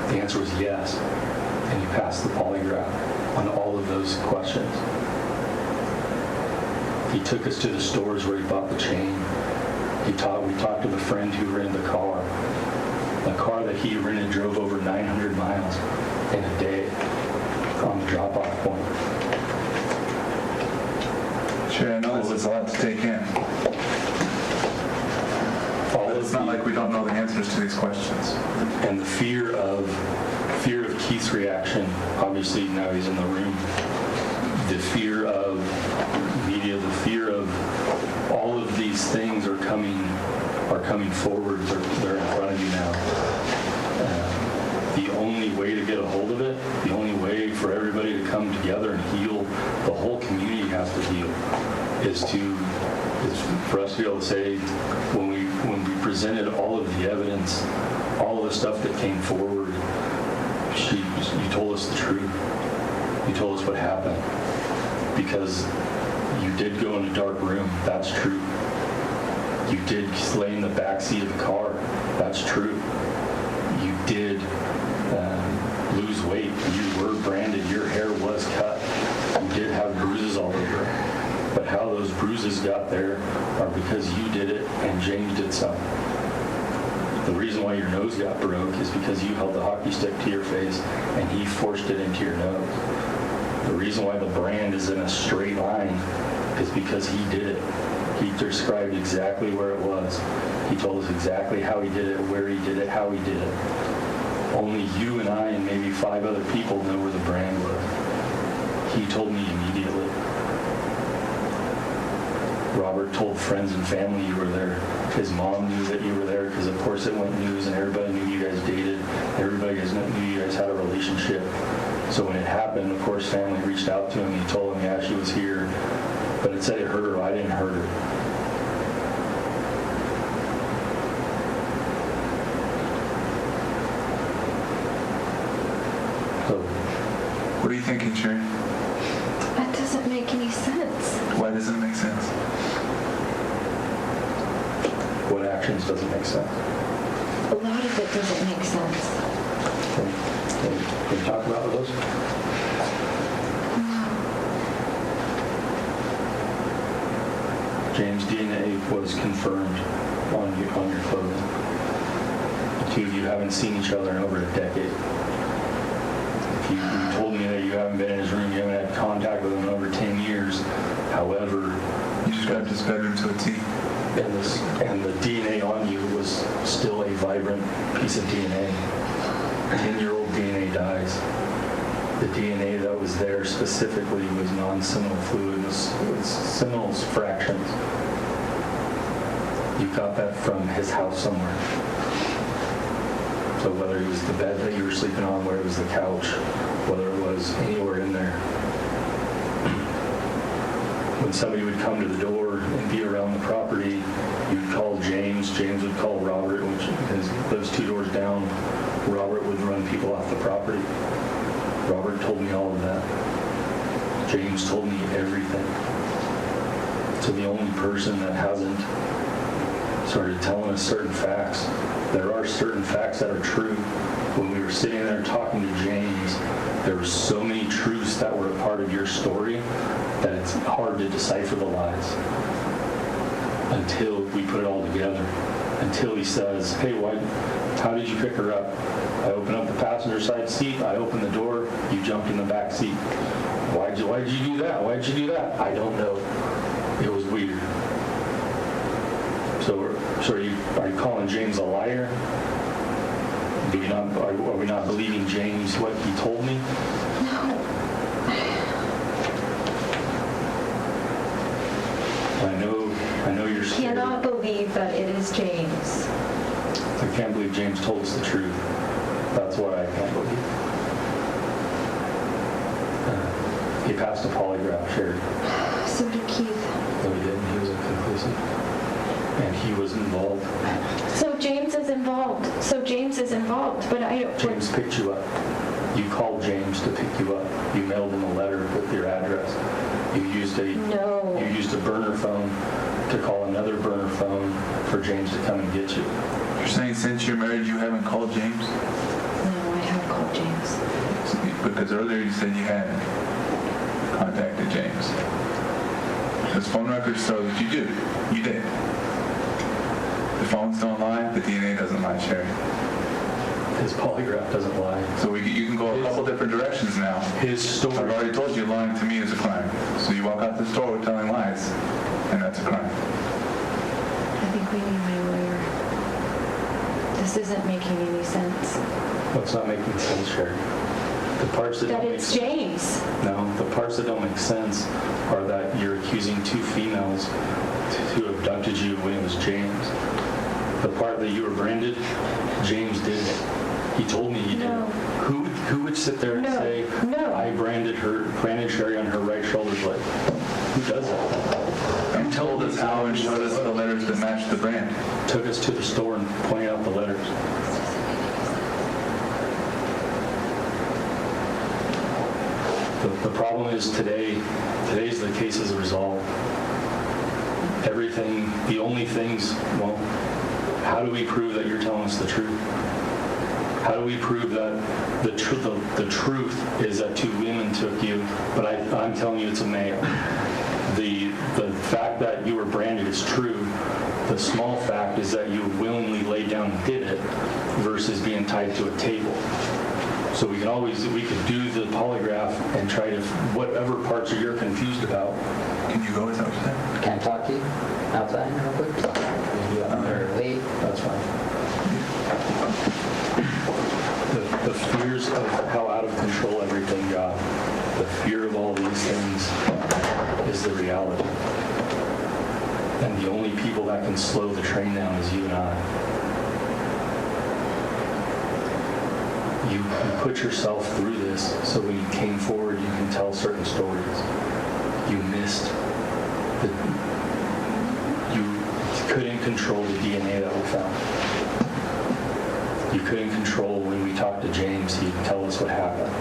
The answer was yes. And he passed the polygraph on all of those questions. He took us to the stores where he bought the chain. We talked to the friend who rented the car. The car that he rented drove over 900 miles in a day on the drop-off point. Sherri, I know this is a lot to take in. But it's not like we don't know the answers to these questions. And the fear of Keith's reaction, obviously now he's in the room, the fear of media, the fear of all of these things are coming forward, they're in front of you now. The only way to get a hold of it, the only way for everybody to come together and heal, the whole community has to heal, is for us to be able to say, when we presented all of the evidence, all of the stuff that came forward, you told us the truth. You told us what happened. Because you did go in a dark room. That's true. You did lay in the back seat of a car. That's true. You did lose weight. You were branded. Your hair was cut. You did have bruises all over. But how those bruises got there are because you did it and James did something. The reason why your nose got broke is because you held the hockey stick to your face and he forced it into your nose. The reason why the brand is in a straight line is because he did it. He described exactly where it was. He told us exactly how he did it, where he did it, how he did it. Only you and I and maybe 5 other people know where the brand was. He told me immediately. Robert told friends and family you were there. His mom knew that you were there because of course it went news and everybody knew you guys dated. Everybody knew you guys had a relationship. So when it happened, of course, family reached out to him. He told them, yeah, she was here. But it said it hurt her. I didn't hurt her. you thinking, Sherri? That doesn't make any sense. Why doesn't it make sense? What actions doesn't make sense? A lot of it doesn't make sense. Can we talk about those? James' DNA was confirmed on your clothing. The two of you haven't seen each other in over a decade. You told me that you haven't been in his room, you haven't had contact with him in over 10 years. However, You described his bedroom to a T. and the DNA on you was still a vibrant piece of DNA. 10-year-old DNA dies. The DNA that was there specifically was non-seminal fluid, it was seminal fractions. You got that from his house somewhere. So whether it was the bed that you were sleeping on, whether it was the couch, whether it was anywhere in there. When somebody would come to the door and be around the property, you'd call James. James would call Robert, which is those 2 doors down. Robert would run people off the property. Robert told me all of that. James told me everything. So the only person that hasn't started telling us certain facts, there are certain facts that are true. When we were sitting there talking to James, there were so many truths that were a part of your story that it's hard to decipher the lies until we put it all together. Until he says, hey, how did you pick her up? I opened up the passenger side seat, I opened the door, you jumped in the back seat. Why'd you do that? Why'd you do that? I don't know. It was weird. So are you calling James a liar? Are we not believing James what he told me? No. I know you're scared. Cannot believe that it is James. I can't believe James told us the truth. That's what I can't believe. He passed a polygraph, Sherri. So did Keith. No, he didn't. He was inconclusive. And he was involved. So James is involved, but I don't... James picked you up. You called James to pick you up. You mailed him a letter with your address. You used a burner phone to call another burner phone for James to come and get you. You're saying since you're married, you haven't called James? No, I haven't called James. Because earlier you said you hadn't contacted James. Those phone records show that you do. You did. The phones don't lie, the DNA doesn't lie, Sherri. His polygraph doesn't lie. So you can go a couple different directions now. His story. I've already told you lying to me is a crime. So you walk out the store with telling lies, and that's a crime. I think we need my lawyer. This isn't making any sense. What's not making sense, Sherri? The parts that That don't make it's sense. James. No, the parts that don't make sense are that you're accusing 2 females who abducted you when it was James. The part that you were branded, James did it. He told me he did No. it. Who would sit there and No. say, No. I branded Sherri on her right shoulder blade? Who does that? You told us how and showed us the letters that matched the brand. Took us to the store and pointed out the letters. The problem is today's the case is resolved. Everything, the only things, well, how do we prove that you're telling us the truth? How do we prove that the truth is that 2 women took you, but I'm telling you it's a male? The fact that you were branded is true. The small fact is that you willingly laid down and did it versus being tied to a table. So we could do the polygraph and try to, whatever parts you're confused about. Can you go without that? Can I talk to you outside real quick? Or late? That's fine. The fears of how out of control everything got, the fear of all these things is the reality. And the only people that can slow the train down is you and I. You put yourself through this so when you came forward, you can tell certain stories. You missed you couldn't control the DNA that we found. You couldn't control when we talked to James, he'd tell us what happened.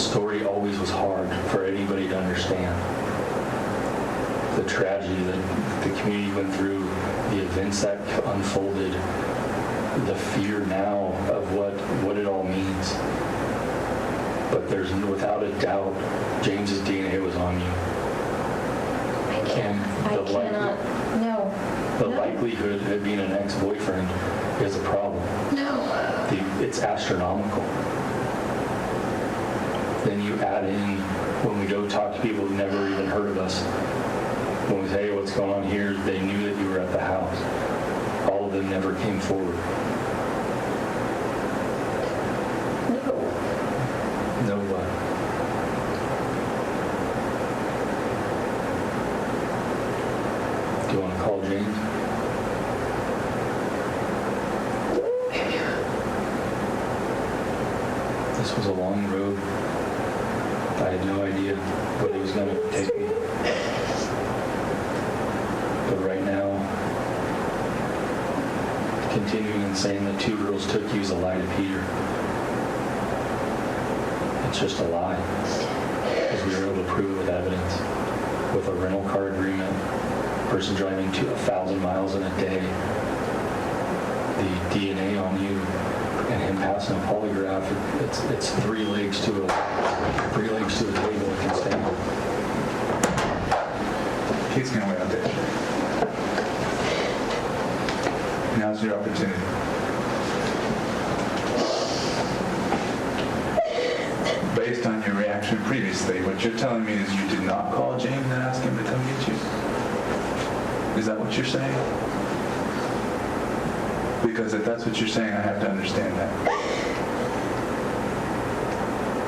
story always was hard for anybody to understand. The tragedy that the community went through, the events that unfolded, the fear now of what it all means. But there's without a doubt, James's DNA was on you. I cannot, no. The likelihood of it being an ex-boyfriend is a problem. No. It's astronomical. Then you add in, when we go talk to people who've never even heard of us, when we say, hey, what's going on here, they knew that you were at the house. All of them never came forward. No what? Do you want to call James? This was a long road. I had no idea what it was going to take me. But right now, continuing and saying that 2 girls took you is a lie to Peter. It's just a lie. Because we were able to prove it with evidence. With a rental car agreement, person driving 1,000 miles in a day, the DNA on you, and him passing a polygraph, it's 3 legs to a table that can stand. He's going to wait out there. Now's your opportunity. Based on your reaction previously, what you're telling me is you did not call James and ask him to come get you? Is that what you're saying? Because if that's what you're saying, I have to understand that.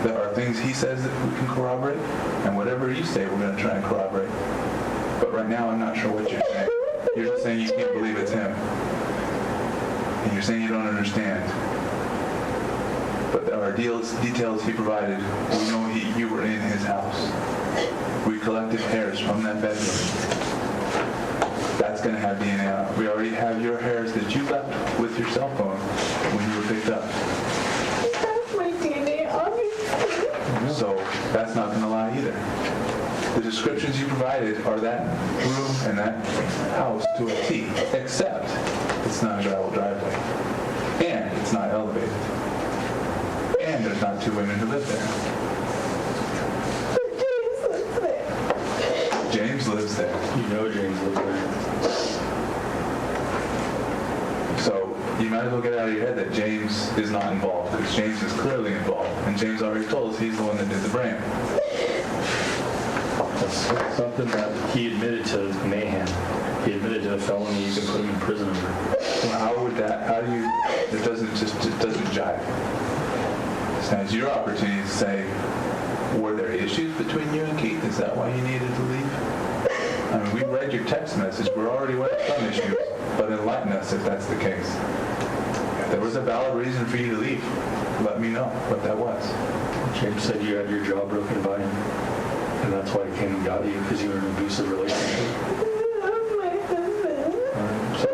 There are things he says that we can corroborate, and whatever you say, we're going to try and corroborate. But right now, I'm not sure what you're saying. You're just saying you can't believe it's him. And you're saying you don't understand. But there are details he provided. We know you were in his house. We collected hairs from that bedroom. That's going to have DNA on it. We already have your hairs that you left with your cell phone when you were picked up. That's my DNA, obviously. So that's not going to lie either. The descriptions you provided are that room and that house to a T, except it's not a gravel driveway. And it's not elevated. And there's not 2 women who live there. James lives there. James lives there. You know James lives there. So you might as well get out of your head that James is not involved, because James is clearly involved. And James already told us he's the one that did the brand. That's something that he admitted to mayhem. He admitted to a felony you can put him in prison over. Well, it doesn't jive. So it's your opportunity to say, were there issues between you and Keith? Is that why you needed to leave? I mean, we read your text message. We're already aware of some issues, but enlighten us if that's the case. If there was a valid reason for you to leave, let me know what that was. James said you had your jaw broken by him, and that's why he came and got you, because you were in an abusive relationship. My husband. So,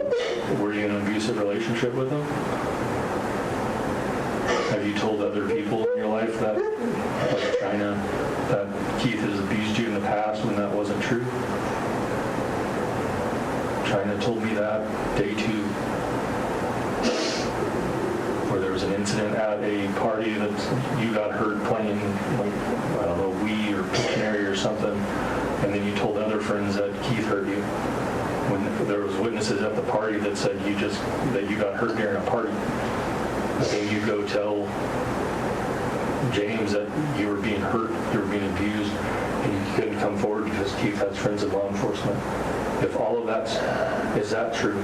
were you in an abusive relationship with him? Have you told other people in your life that, like China, that Keith has abused you in the past when that wasn't true? China told me that day 2, where there was an incident at a party that you got hurt playing, like, I don't know, Wii or Pictionary or something, and then you told other friends that Keith hurt you. When there was witnesses at the party that said that you got hurt during a party. But then you go tell James that you were being hurt, you were being abused, and you couldn't come forward because Keith has friends in law enforcement. If all of that, is that true?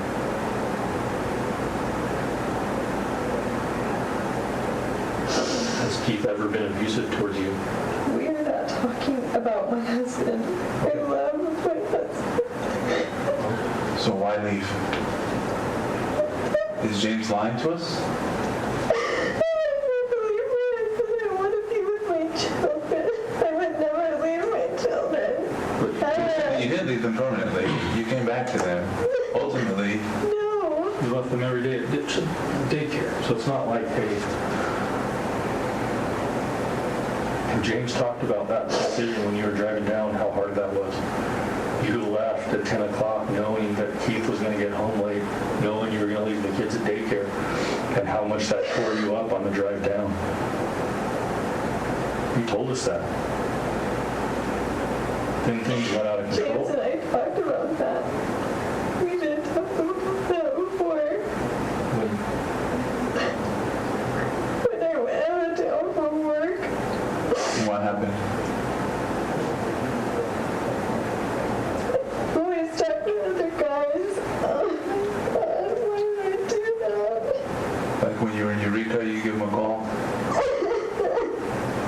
Has Keith ever been abusive towards you? We are not talking about my husband. I love my husband. So why leave? Is James lying to us? You did leave them permanently. You came back to them. Ultimately, No. You left them every day at daycare, so it's not like, hey, James talked about that decision when you were driving down, how hard that was. You left at 10 o'clock knowing that Keith was going to get home late, knowing you were going to leave the kids at daycare, and how much that tore you up on the drive down. You told us that. Then things got out of control. James and I talked about that. We did talk about that before. When I went out of town from work. What happened? When I was talking to other guys. Oh my God, why did I do that? Like when you were in Eureka, you give them a call?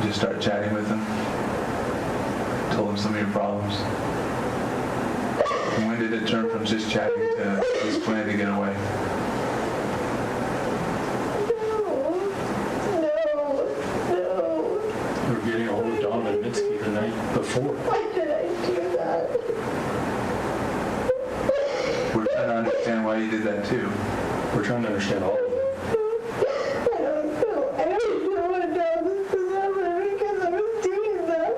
Just start chatting with them? Told them some of your problems? And when did it turn from just chatting to this plan to get away? No. You were getting a hold of Don Levitsky the night before. Why did I do that? We're trying to understand why you did that too. We're trying to understand all of it. I don't know what else is happening because I was doing that.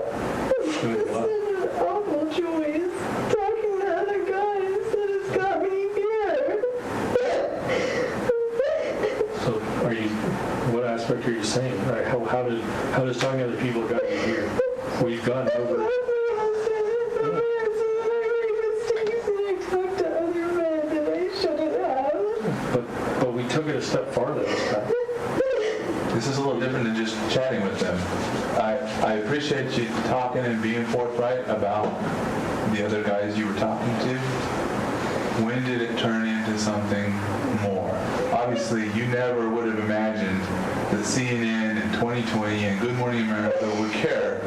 Doing what? It's such an awful choice. Talking to other guys that has got me here. So what aspect are you saying? How does talking to other people got you here? We've gone over. But we took it a step farther this time. This is a little different than just chatting with them. I appreciate you talking and being forthright about the other guys you were talking to. When did it turn into something more? Obviously, you never would have imagined that CNN in 2020 and Good Morning America would care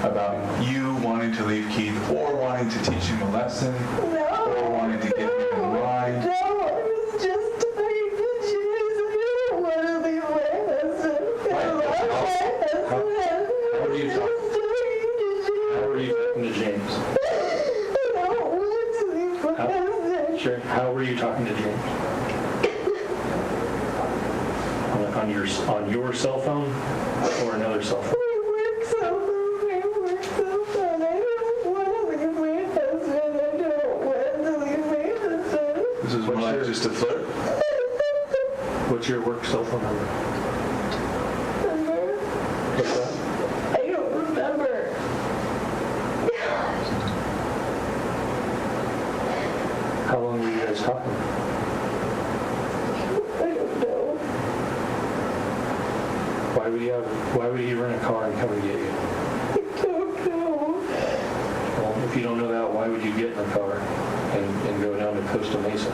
about you wanting to leave Keith or wanting to teach him a lesson or wanting to get him in line. No, I was just talking to James. I don't want to leave my husband. How are you talking to James? I don't want to leave my husband. Sure. How were you talking to James? On your cell phone or another cell phone? My work cell phone. I don't want to leave my husband. I don't want to leave my husband. This is more like just a flirt. What's your work cell phone number? Remember? What's that? I don't remember. How long were you guys talking? I don't know. Why would he rent a car and come and get you? I don't know. Well, if you don't know that, why would you get in a car and go down to Costa Mesa?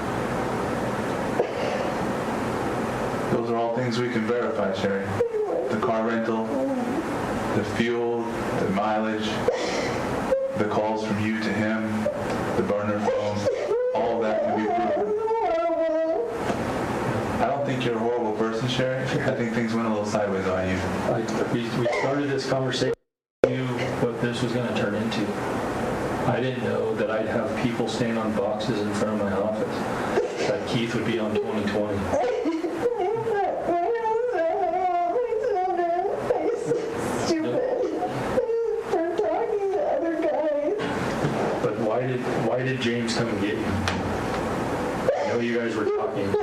Those are all things we can verify, Sherri. The car rental, the fuel, the mileage, the calls from you to him, the burner phone, all of that can be proven. I don't think you're a horrible person, Sherri. I think things went a little sideways on you. We started this conversation, I knew what this was going to turn into. I didn't know that I'd have people stand on boxes in front of my office, that Keith would be on 2020. But why did James come and get you? I know you guys were talking.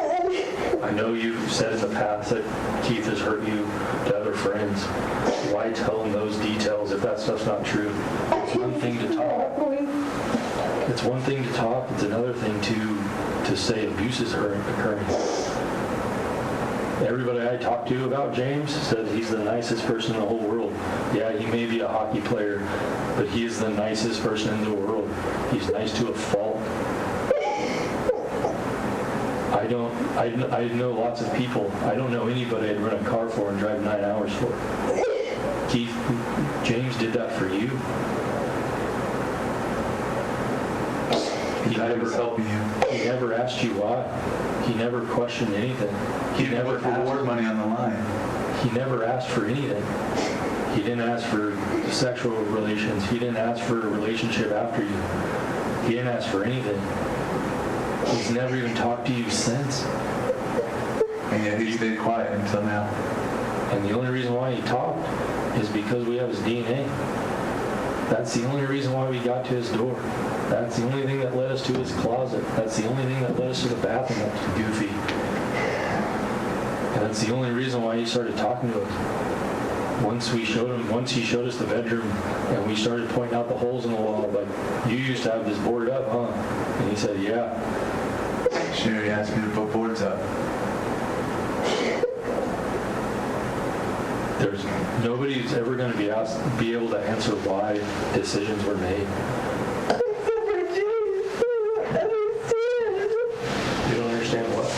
I know you've said in the past that Keith has hurt you to other friends. Why tell them those details if that stuff's not true? It's one thing to talk. It's one thing to talk. It's another thing to say abuses are occurring. Everybody I talked to about James said he's the nicest person in the whole world. Yeah, he may be a hockey player, but he is the nicest person in the world. He's nice to a fault. I know lots of people. I don't know anybody I'd rent a car for and drive 9 hours for. Keith, James did that for you. He was helping you. He never asked you why. He never questioned anything. He never put reward money on the line. He never asked for anything. He didn't ask for sexual relations. He didn't ask for a relationship after you. He didn't ask for anything. He's never even talked to you since. And yet he stayed quiet until now. And the only reason why he talked is because we have his DNA. That's the only reason why we got to his door. That's the only thing that led us to his closet. That's the only thing that led us to the bathroom that was goofy. And that's the only reason why he started talking to us. Once he showed us the bedroom, and we started pointing out the holes in the wall, like, you used to have this boarded up, huh? And he said, yeah. Sherri asked me to put boards up. Nobody's ever going to be able to answer why decisions were made. You don't understand what?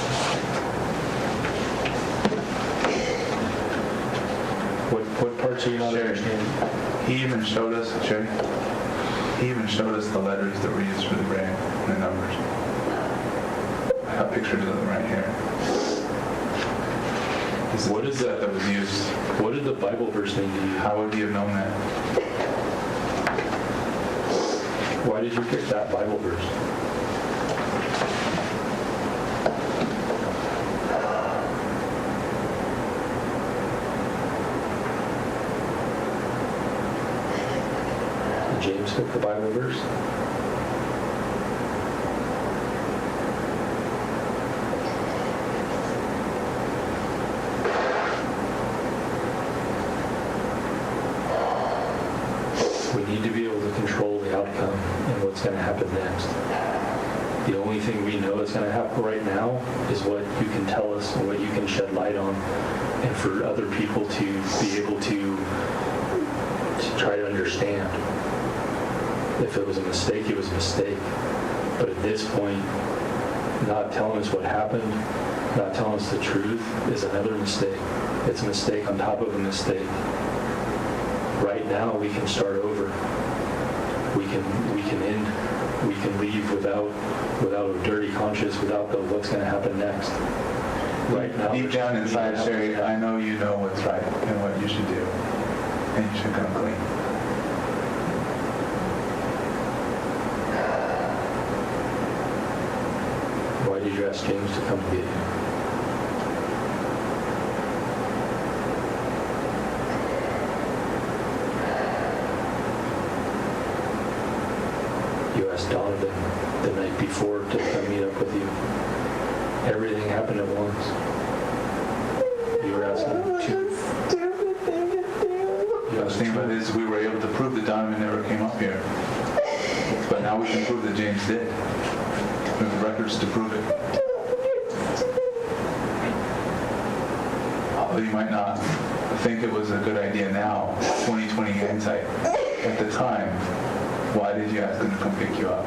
What parts are you not understanding? He even showed us, Sherri, he even showed us the letters that were used for the grave and the numbers. I have pictures of them right here. What is that that was used? What did the Bible verse mean to you? How would he have known that? Why did you pick that Bible verse? Did James pick the Bible verse? We need to be able to control the outcome and what's going to happen next. The only thing we know is going to happen right now is what you can tell us and what you can shed light on, and for other people to be able to try to understand. If it was a mistake, it was a mistake. But at this point, not telling us what happened, not telling us the truth is another mistake. It's a mistake on top of a mistake. Right now, we can start over. We can end. We can leave without a dirty conscience, without the what's going to happen next. Right now, Deep down inside, Sherri, I know you know what's right and what you should do, and you should come clean. Why did you ask James to come get you? You asked Donovan the night before to come meet up with you. Everything happened at once. You were asking two. The thing about it is we were able to prove that Donovan never came up here. But now we can prove that James did. We have records to prove it. Although you might not think it was a good idea now, 2020 hindsight. At the time, why did you ask him to come pick you up?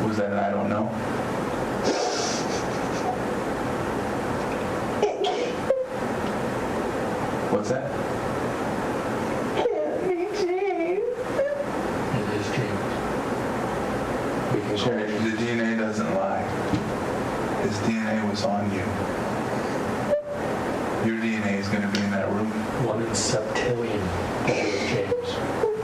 Was that an I don't know? What's that? It is James. We can Sherri, the DNA doesn't lie. His DNA was on you. Your DNA is going to be in that room. 1 in septillion is James.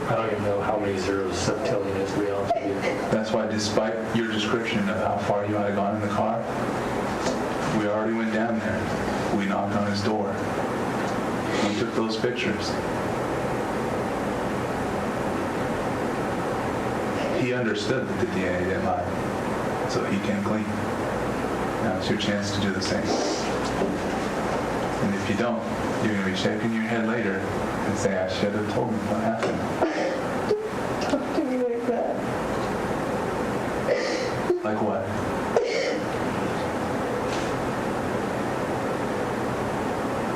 I don't even know how many zeros septillion is, to be honest with you. That's why, despite your description of how far you might have gone in the car, we already went down there. We knocked on his door. We took those pictures. He understood that the DNA didn't lie, so he came clean. Now it's your chance to do the same. And if you don't, you're going to be shaking your head later and say, I should have told him what happened. Talk to me like that. Like what?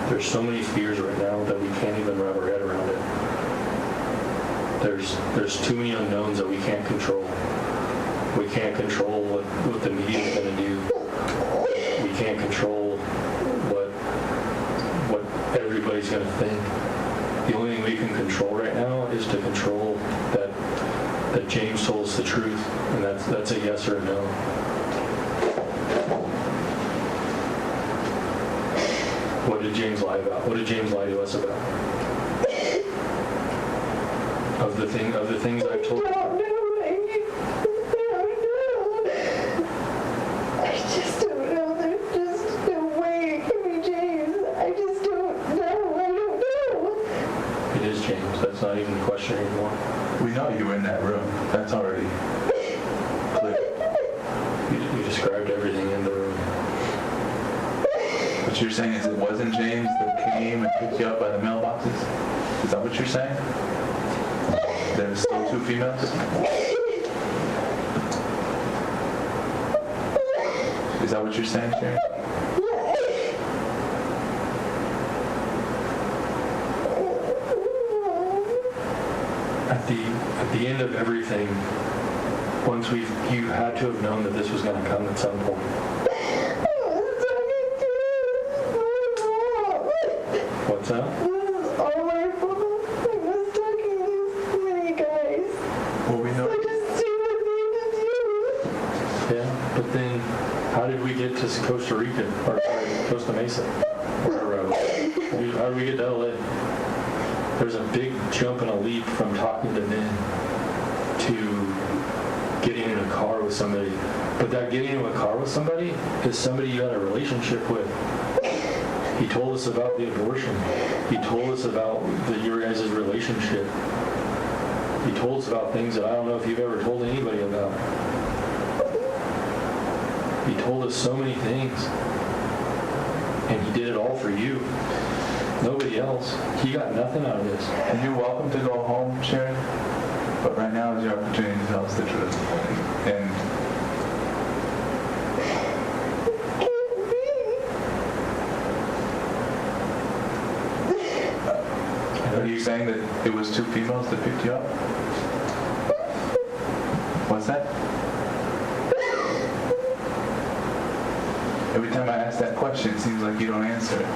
There's so many fears right now that we can't even wrap our head around it. There's too many unknowns that we can't control. We can't control what the media is going to do. We can't control what everybody's going to think. The only thing we can control right now is to control that James told us the truth, and that's a yes or a no. What did James lie about? What did James lie to us about? Of the things I've told you. We know you were in that room. That's already clear. You described everything in the room. What you're saying is it wasn't James that came and picked you up by the mailboxes? Is that what you're saying? There's still two females? Is that what you're saying, Sherri? At the end of everything, once you had to have known that this was going to come at some point. What's that? This is all my fault. I was talking to so many guys. Well, we know. Such a stupid thing to do. Yeah, but then how did we get to Costa Rica, or sorry, Costa Mesa? How did we get to LA? There's a big jump and a leap from talking to men to getting in a car with somebody. But that getting in a car with somebody is somebody you had a relationship with. He told us about the abortion. He told us about your guys' relationship. He told us about things that I don't know if you've ever told anybody about. He told us so many things. And he did it all for you. Nobody else. He got nothing out of this. And you're welcome to go home, Sherri. But right now is your opportunity to tell us the truth. And are you saying that it was two females that picked you up? What's that? Every time I ask that question, it seems like you don't answer it.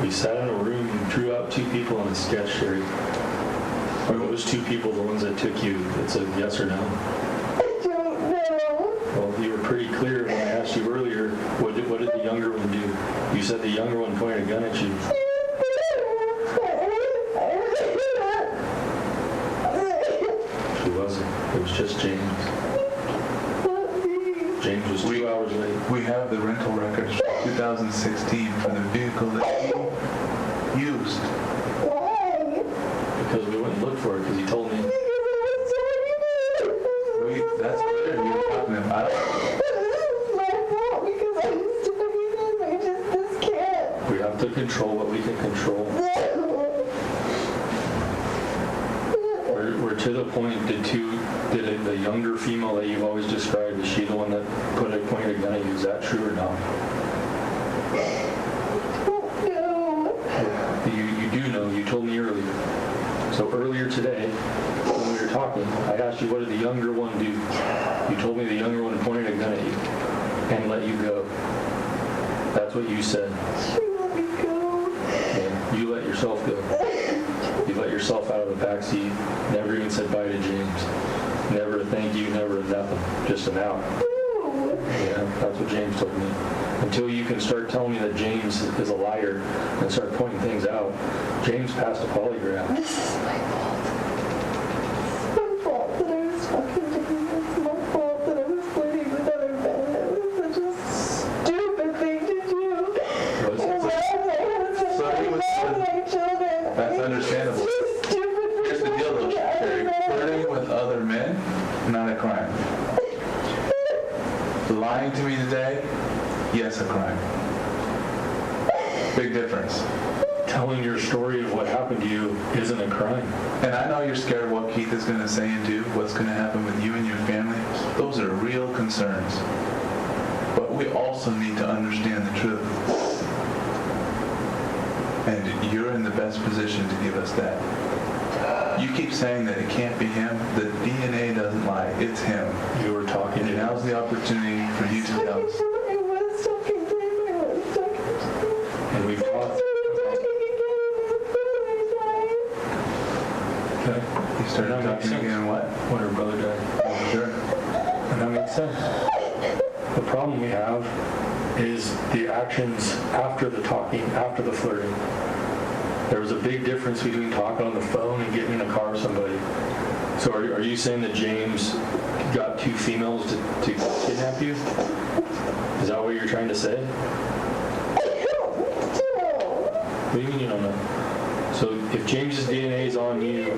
We sat in a room and drew out two people in a sketch, Sherri. Are those two people the ones that took you? It's a yes or no? I don't know. Well, you were pretty clear when I asked you earlier, what did the younger one do? You said the younger one pointed a gun at you. She wasn't. It was just James. James was 2 hours late. We have the rental records from 2016 for the vehicle that he used. Why? Because we went and looked for it because he told me. That's clear. You were talking to him. We have to control what we can control. We're to the point, did the younger female that you've always described, is she the one that pointed a gun at you? Is that true or not? You do know. You told me earlier. So earlier today, when we were talking, I asked you, what did the younger one do? You told me the younger one pointed a gun at you and let you go. That's what you said. She let me go. And you let yourself go. You let yourself out of the backseat. Never even said bye to James. Never a thank you, never a nothing. Just an out. No. Yeah, that's what James told me. Until you can start telling me that James is a liar and start pointing things out. James passed a polygraph. This is my fault. It's my fault that I was fucking doing this. It's my fault that I was flirting with other men. It was such a stupid thing to do. Was And it? love my husband. So he was- love my children. That's understandable. It's too stupid for Here's the deal, though, Sherri. Flirting with other men, not a crime. Lying to me today, yes, a crime. Big difference. Telling your story of what happened to you isn't a crime. And I know you're scared of what Keith is going to say and do, what's going to happen with you and your family. Those are real concerns. But we also need to understand the truth. And you're in the best position to give us that. You keep saying that it can't be him. The DNA doesn't lie. It's him. You were talking to And now's the opportunity for you to tell us. I was talking to him. I was talking to him. and we've talked. Okay. You started That makes talking sense. again, what? When her brother died. Sure. And that makes sense. The problem we have is the actions after the talking, after the flirting. There was a big difference between talking on the phone and getting in a car with somebody. So are you saying that James got two females to kidnap you? Is that what you're trying to say? What do you mean you don't know? So if James's DNA is on you,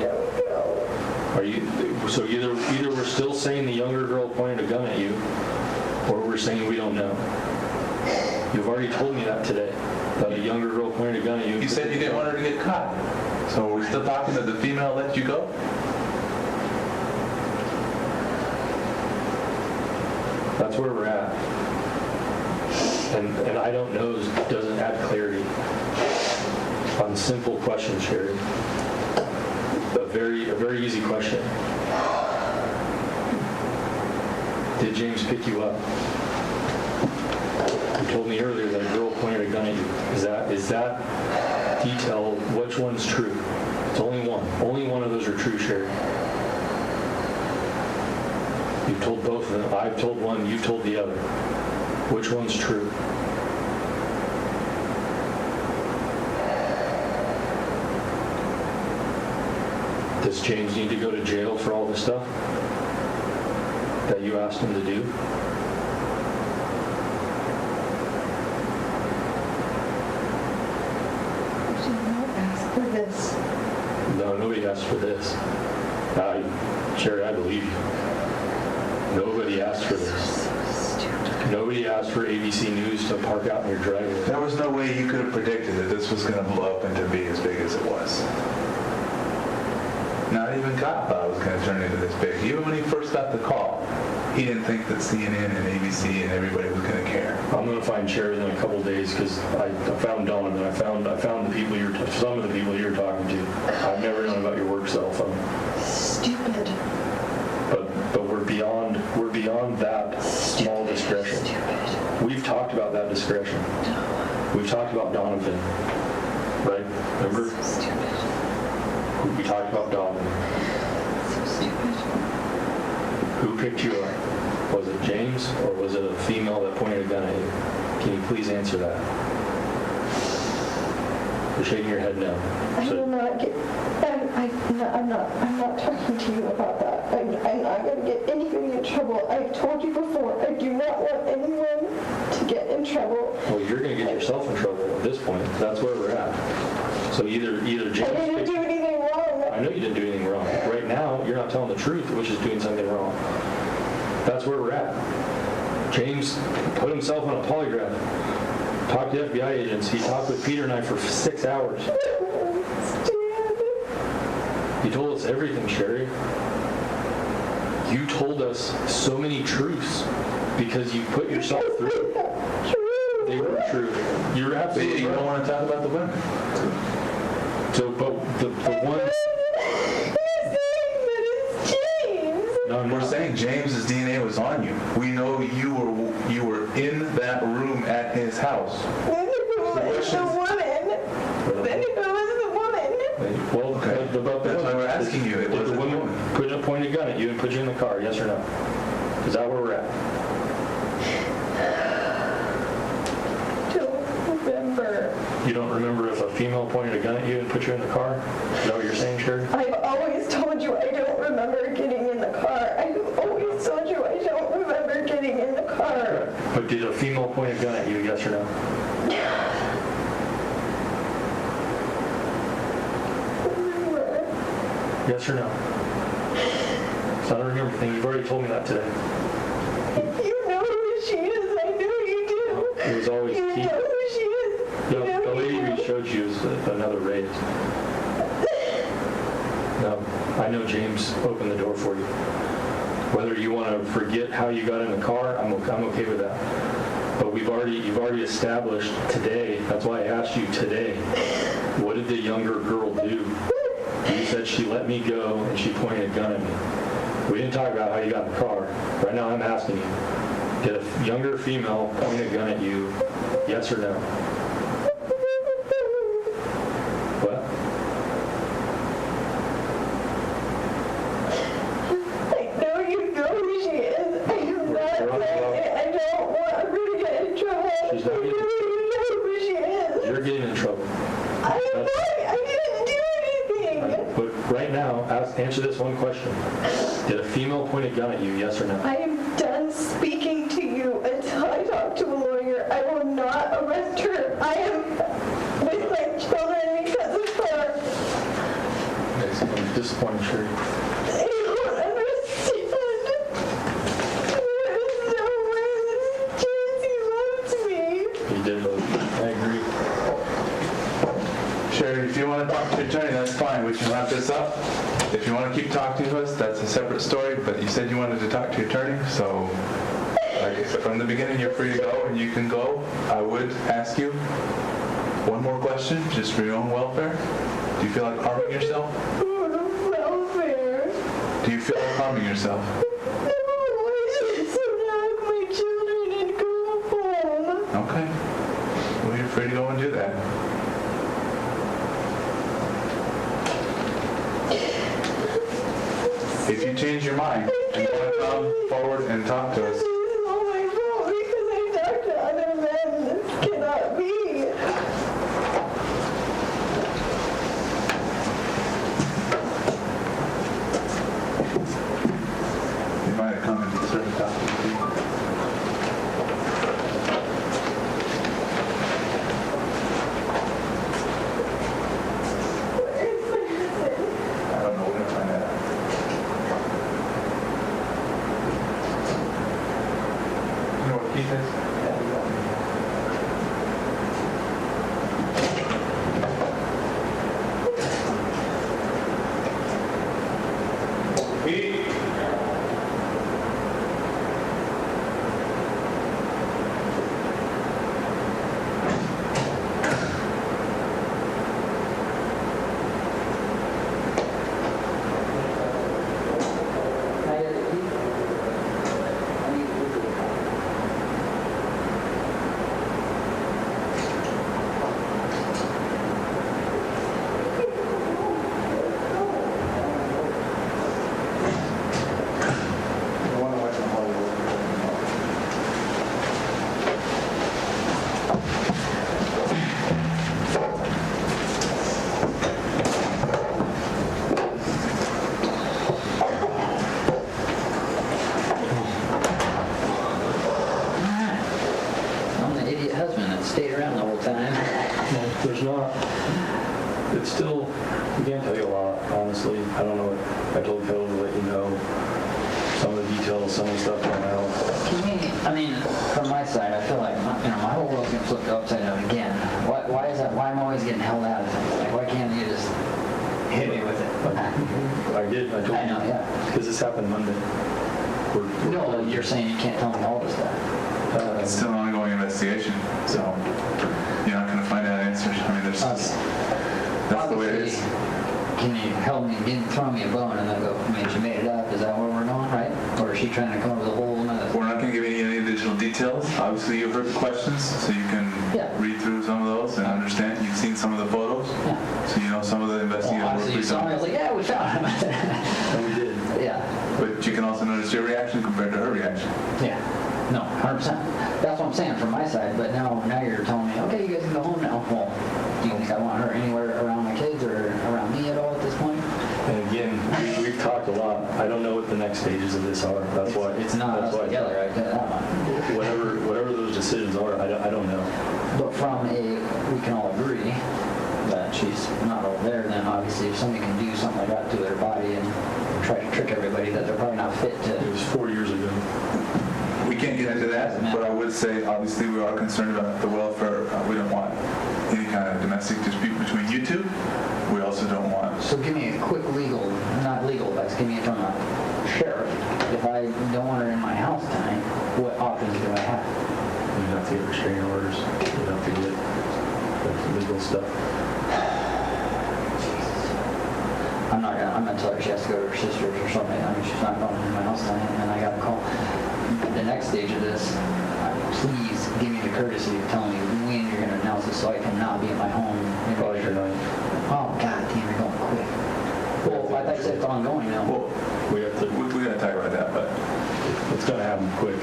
are you? So either we're still saying the younger girl pointed a gun at you, or we're saying we don't know. You've already told me that today, that a younger girl pointed a gun at you. You said you didn't want her to get caught. So are we still talking that the female let you go? That's where we're at. And I don't know doesn't add clarity on simple questions, Sherri. A very easy question. Did James pick you up? You told me earlier that a girl pointed a gun at you. Is that detail, which one's true? It's only one. Only one of those are true, Sherri. You've told both of them. I've told one, you've told the other. Which one's true? Does James need to go to jail for all the stuff that you asked him to do? I did not ask for this. No, nobody asked for this. Sherri, I believe you. Nobody asked for this. Nobody asked for ABC News to park out in your driveway. There was no way you could have predicted that this was going to blow up and to be as big as it was. Not even God thought it was going to turn into this big. Even when he first got the call, he didn't think that CNN and ABC and everybody was going to care. I'm going to find Sherri in a couple days because I found Donovan. I found the people some of the people you're talking to. I've never known about your work cell phone. Stupid. But we're beyond that small discretion. We've talked about that discretion. We've talked about Donovan, right? Remember? So stupid. We talked about Donovan. So stupid. Who picked you up? Was it James or was it a female that pointed a gun at you? Can you please answer that? You're shaking your head no. I will not get. I'm not talking to you about that. I'm not going to get anybody in trouble. I've told you before. I do not want anyone to get in trouble. Well, you're going to get yourself in trouble at this point. That's where we're at. So either James. I didn't do anything wrong. I know you didn't do anything wrong. Right now, you're not telling the truth, which is doing something wrong. That's where we're at. James put himself on a polygraph. Talked to FBI agents. He talked with Peter and I for 6 hours. You told us everything, Sherri. You told us so many truths because you put yourself through. They were true. You're absolutely You right. don't want to talk about the women. So, but the one. No, We're saying James's DNA was on you. We know you were in that room at his house. Then if it was the woman. Well, Okay. That's why we're asking you. It Did was the a woman woman. put a pointed gun at you and put you in the car? Yes or no? Is that where we're at? Don't remember. You don't remember if a female pointed a gun at you and put you in the car? Is that what you're saying, Sherri? I've always told you I don't remember getting in the car. I've always told you I don't remember getting in the car. But did a female point a gun at you? Yes or no? Yes or no? It's not a remember thing. You've already told me that today. You know who she is. I know you do. It was always You Keith. know who she is. The lady we showed you is another Reyes. No, I know James opened the door for you. Whether you want to forget how you got in the car, I'm okay with that. But you've already established today. That's why I asked you today. What did the younger girl do? You said she let me go and she pointed a gun at me. We didn't talk about how you got in the car. Right now I'm asking you, did a younger female point a gun at you? Yes or no? What? I know you know who she is. I am not saying it. I don't want her to get in trouble. She's not I know getting- you know who she is. You're getting in trouble. I am not. I didn't do anything. But right now, answer this one question. Did a female point a gun at you, yes or no? I am done speaking to you until I talk to a lawyer. I will not arrest her. I am with my children because of her. disappointing, Sherri. I don't understand. There is no way that Jesse loves me. He did love you. I agree. Sherri, if you want to talk to your attorney, that's fine. We can wrap this up. If you want to keep talking to us, that's a separate story, but you said you wanted to talk to your attorney, so from the beginning, you're free to go, and you can go. I would ask you one more question, just for your own welfare. Do you feel like harming yourself? Welfare. Do you feel like harming yourself? No, I just want my children and go home. Okay. Well, you're free to go and do that. If you change your mind and you want to come forward and talk to us, This is all my fault because I talked to other men. This cannot be. you might have come and started talking to people. Where's my husband? I don't know. We're going to find that out. You know what Keith is? Keith? I'm the idiot husband that stayed around the whole time. No, there's not. It's still, we can't tell you a lot, honestly. I don't know what, I told Phil to let you know some of the details, some of the stuff going out. I mean, from my side, I feel like my whole world's getting flipped upside down again. Why is that? Why am I always getting held out of things? Like, why can't you just hit me with it? I did, I told you. I know, yeah. Because this happened Monday. No, you're saying you can't tell me all this stuff. It's still an ongoing investigation, so you're not going to find out answers. I mean, there's just, that's the way it is. Can you help me, throw me a bone and then go, I mean, she made it up, is that where we're going, right? Or is she trying to come up with a whole nother? We're not going to give you any additional details. Obviously, you've heard the questions, so you can Yeah. read through some of those and understand. You've seen some of the photos, Yeah. so you know some of the Well, investigative work obviously you we've saw me, I was done. like, yeah, we found him. And we did. Yeah, But you can also notice your reaction compared to her reaction. yeah. No, 100%. That's what I'm saying from my side, but now you're telling me, okay, you guys can go home now. Well, do you think I want her anywhere around my kids or around me at all at this point? And again, we've talked a lot. I don't know what the next stages of this are. That's why. It's not that's us why together, right? That one. Whatever those decisions are, I don't know. But we can all agree that she's not over there, then obviously if somebody can do something like that to their body and try to trick everybody that they're probably not fit It to. was 4 years ago. We can't get into that, but I would say, obviously, we are concerned about the welfare. We don't want any kind of domestic dispute between you two. We also don't want... So give me a quick not legal advice, give me from a sheriff. If I don't want her in my house tonight, what options do I have? You'd have to get restraining orders. You'd have to get the legal stuff. I'm gonna tell her she has to go to her sister's or something. I mean, she's not going in my house tonight, and I gotta call. The next stage of this, please give me the courtesy of telling me when you're gonna announce this so I cannot be at my home. Probably tonight. Oh, God damn, you're going quick. Well, I thought you said it's ongoing now. Well, We have to. we got to talk about that, but It's going to happen quick.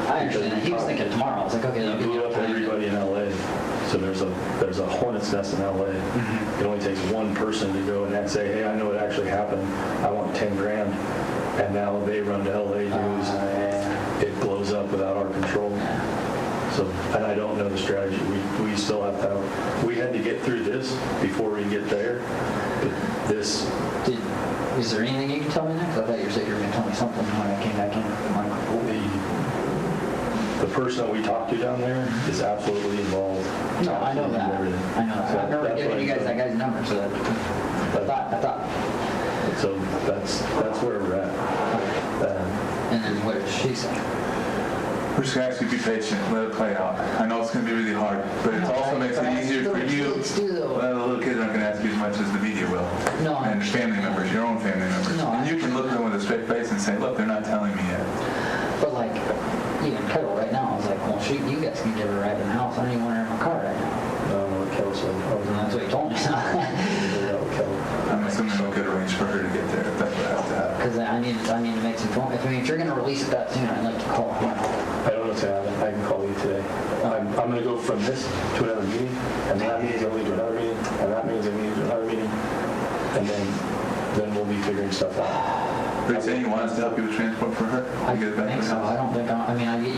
I understand that. He was thinking tomorrow. I was like, okay, You that'll give me blew up time to- everybody in LA. So there's a hornet's nest in LA. It only takes one person to go in and say, hey, I know it actually happened. I want 10 grand. And now they run to LA News. It blows up without our control. So, and I don't know the strategy. We still have to. We had to get through this before we get there. But this. Is there anything you can tell me next? I thought you said you were going to tell me something when I came back in. I'm like, The person that we talked to down there is absolutely involved. no, I know that. Everything. I know that. So I've never that's given what you I guys that said. guy's number, so I thought. So that's where we're at. And then what did she say? We're just gonna ask you to be patient, let it play out. I know it's gonna be really hard, but it also makes it easier for you. Kids do, though. Well, the little kids aren't gonna ask you as much as the media will. No, I And family members, your own family members. No, And you can look at them with a straight face and say, look, they're not telling me yet. But like, even Kettle right now, I was like, well, shoot, you guys can give her a ride in the house. I don't even want her in my car right now. I don't know what Kel said. And that's what he told me. I'm assuming we'll get arranged for her to get there if that's what has to happen. Because I need to make some phone. If you're going to release it that soon, I'd like to call her. I don't know what's going to happen. I can call you today. I'm going to go from this to another meeting, and that means I'm going to another meeting, and that means I'm going to another meeting, and then we'll be figuring stuff out. Are you saying you want us to help you with transport for her? I To get it back to think the so. house? I don't think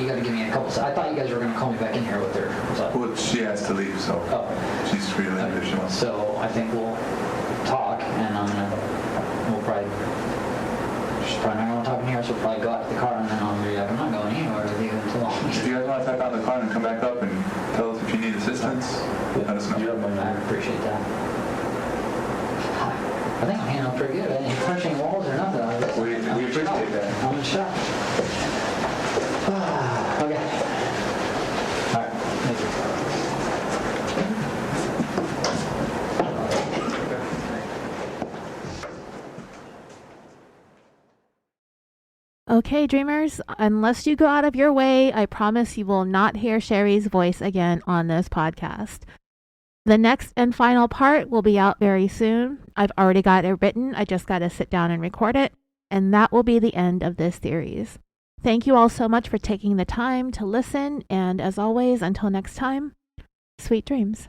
you got to give me a couple. I thought you guys were going to call me back in here with her. So, Well, she has to leave, so she's free to leave if she wants. so I think we'll talk, and we'll probably. She's probably not going to talk in here, so we'll probably go out to the car, and then I'll be like, I'm not going anywhere with you until. If you guys want to type out in the car and come back up and tell us if you need assistance, let us know. You have my I number. appreciate that. I think I'm handling pretty good. I didn't punch any walls or nothing. We appreciate that. I'm in shock. Okay. All right. Thank you. Okay, dreamers, unless you go out of your way, I promise you will not hear Sherri's voice again on this podcast. The next and final part will be out very soon. I've already got it written. I just got to sit down and record it. And that will be the end of this series. Thank you all so much for taking the time to listen. And as always, until next time, sweet dreams.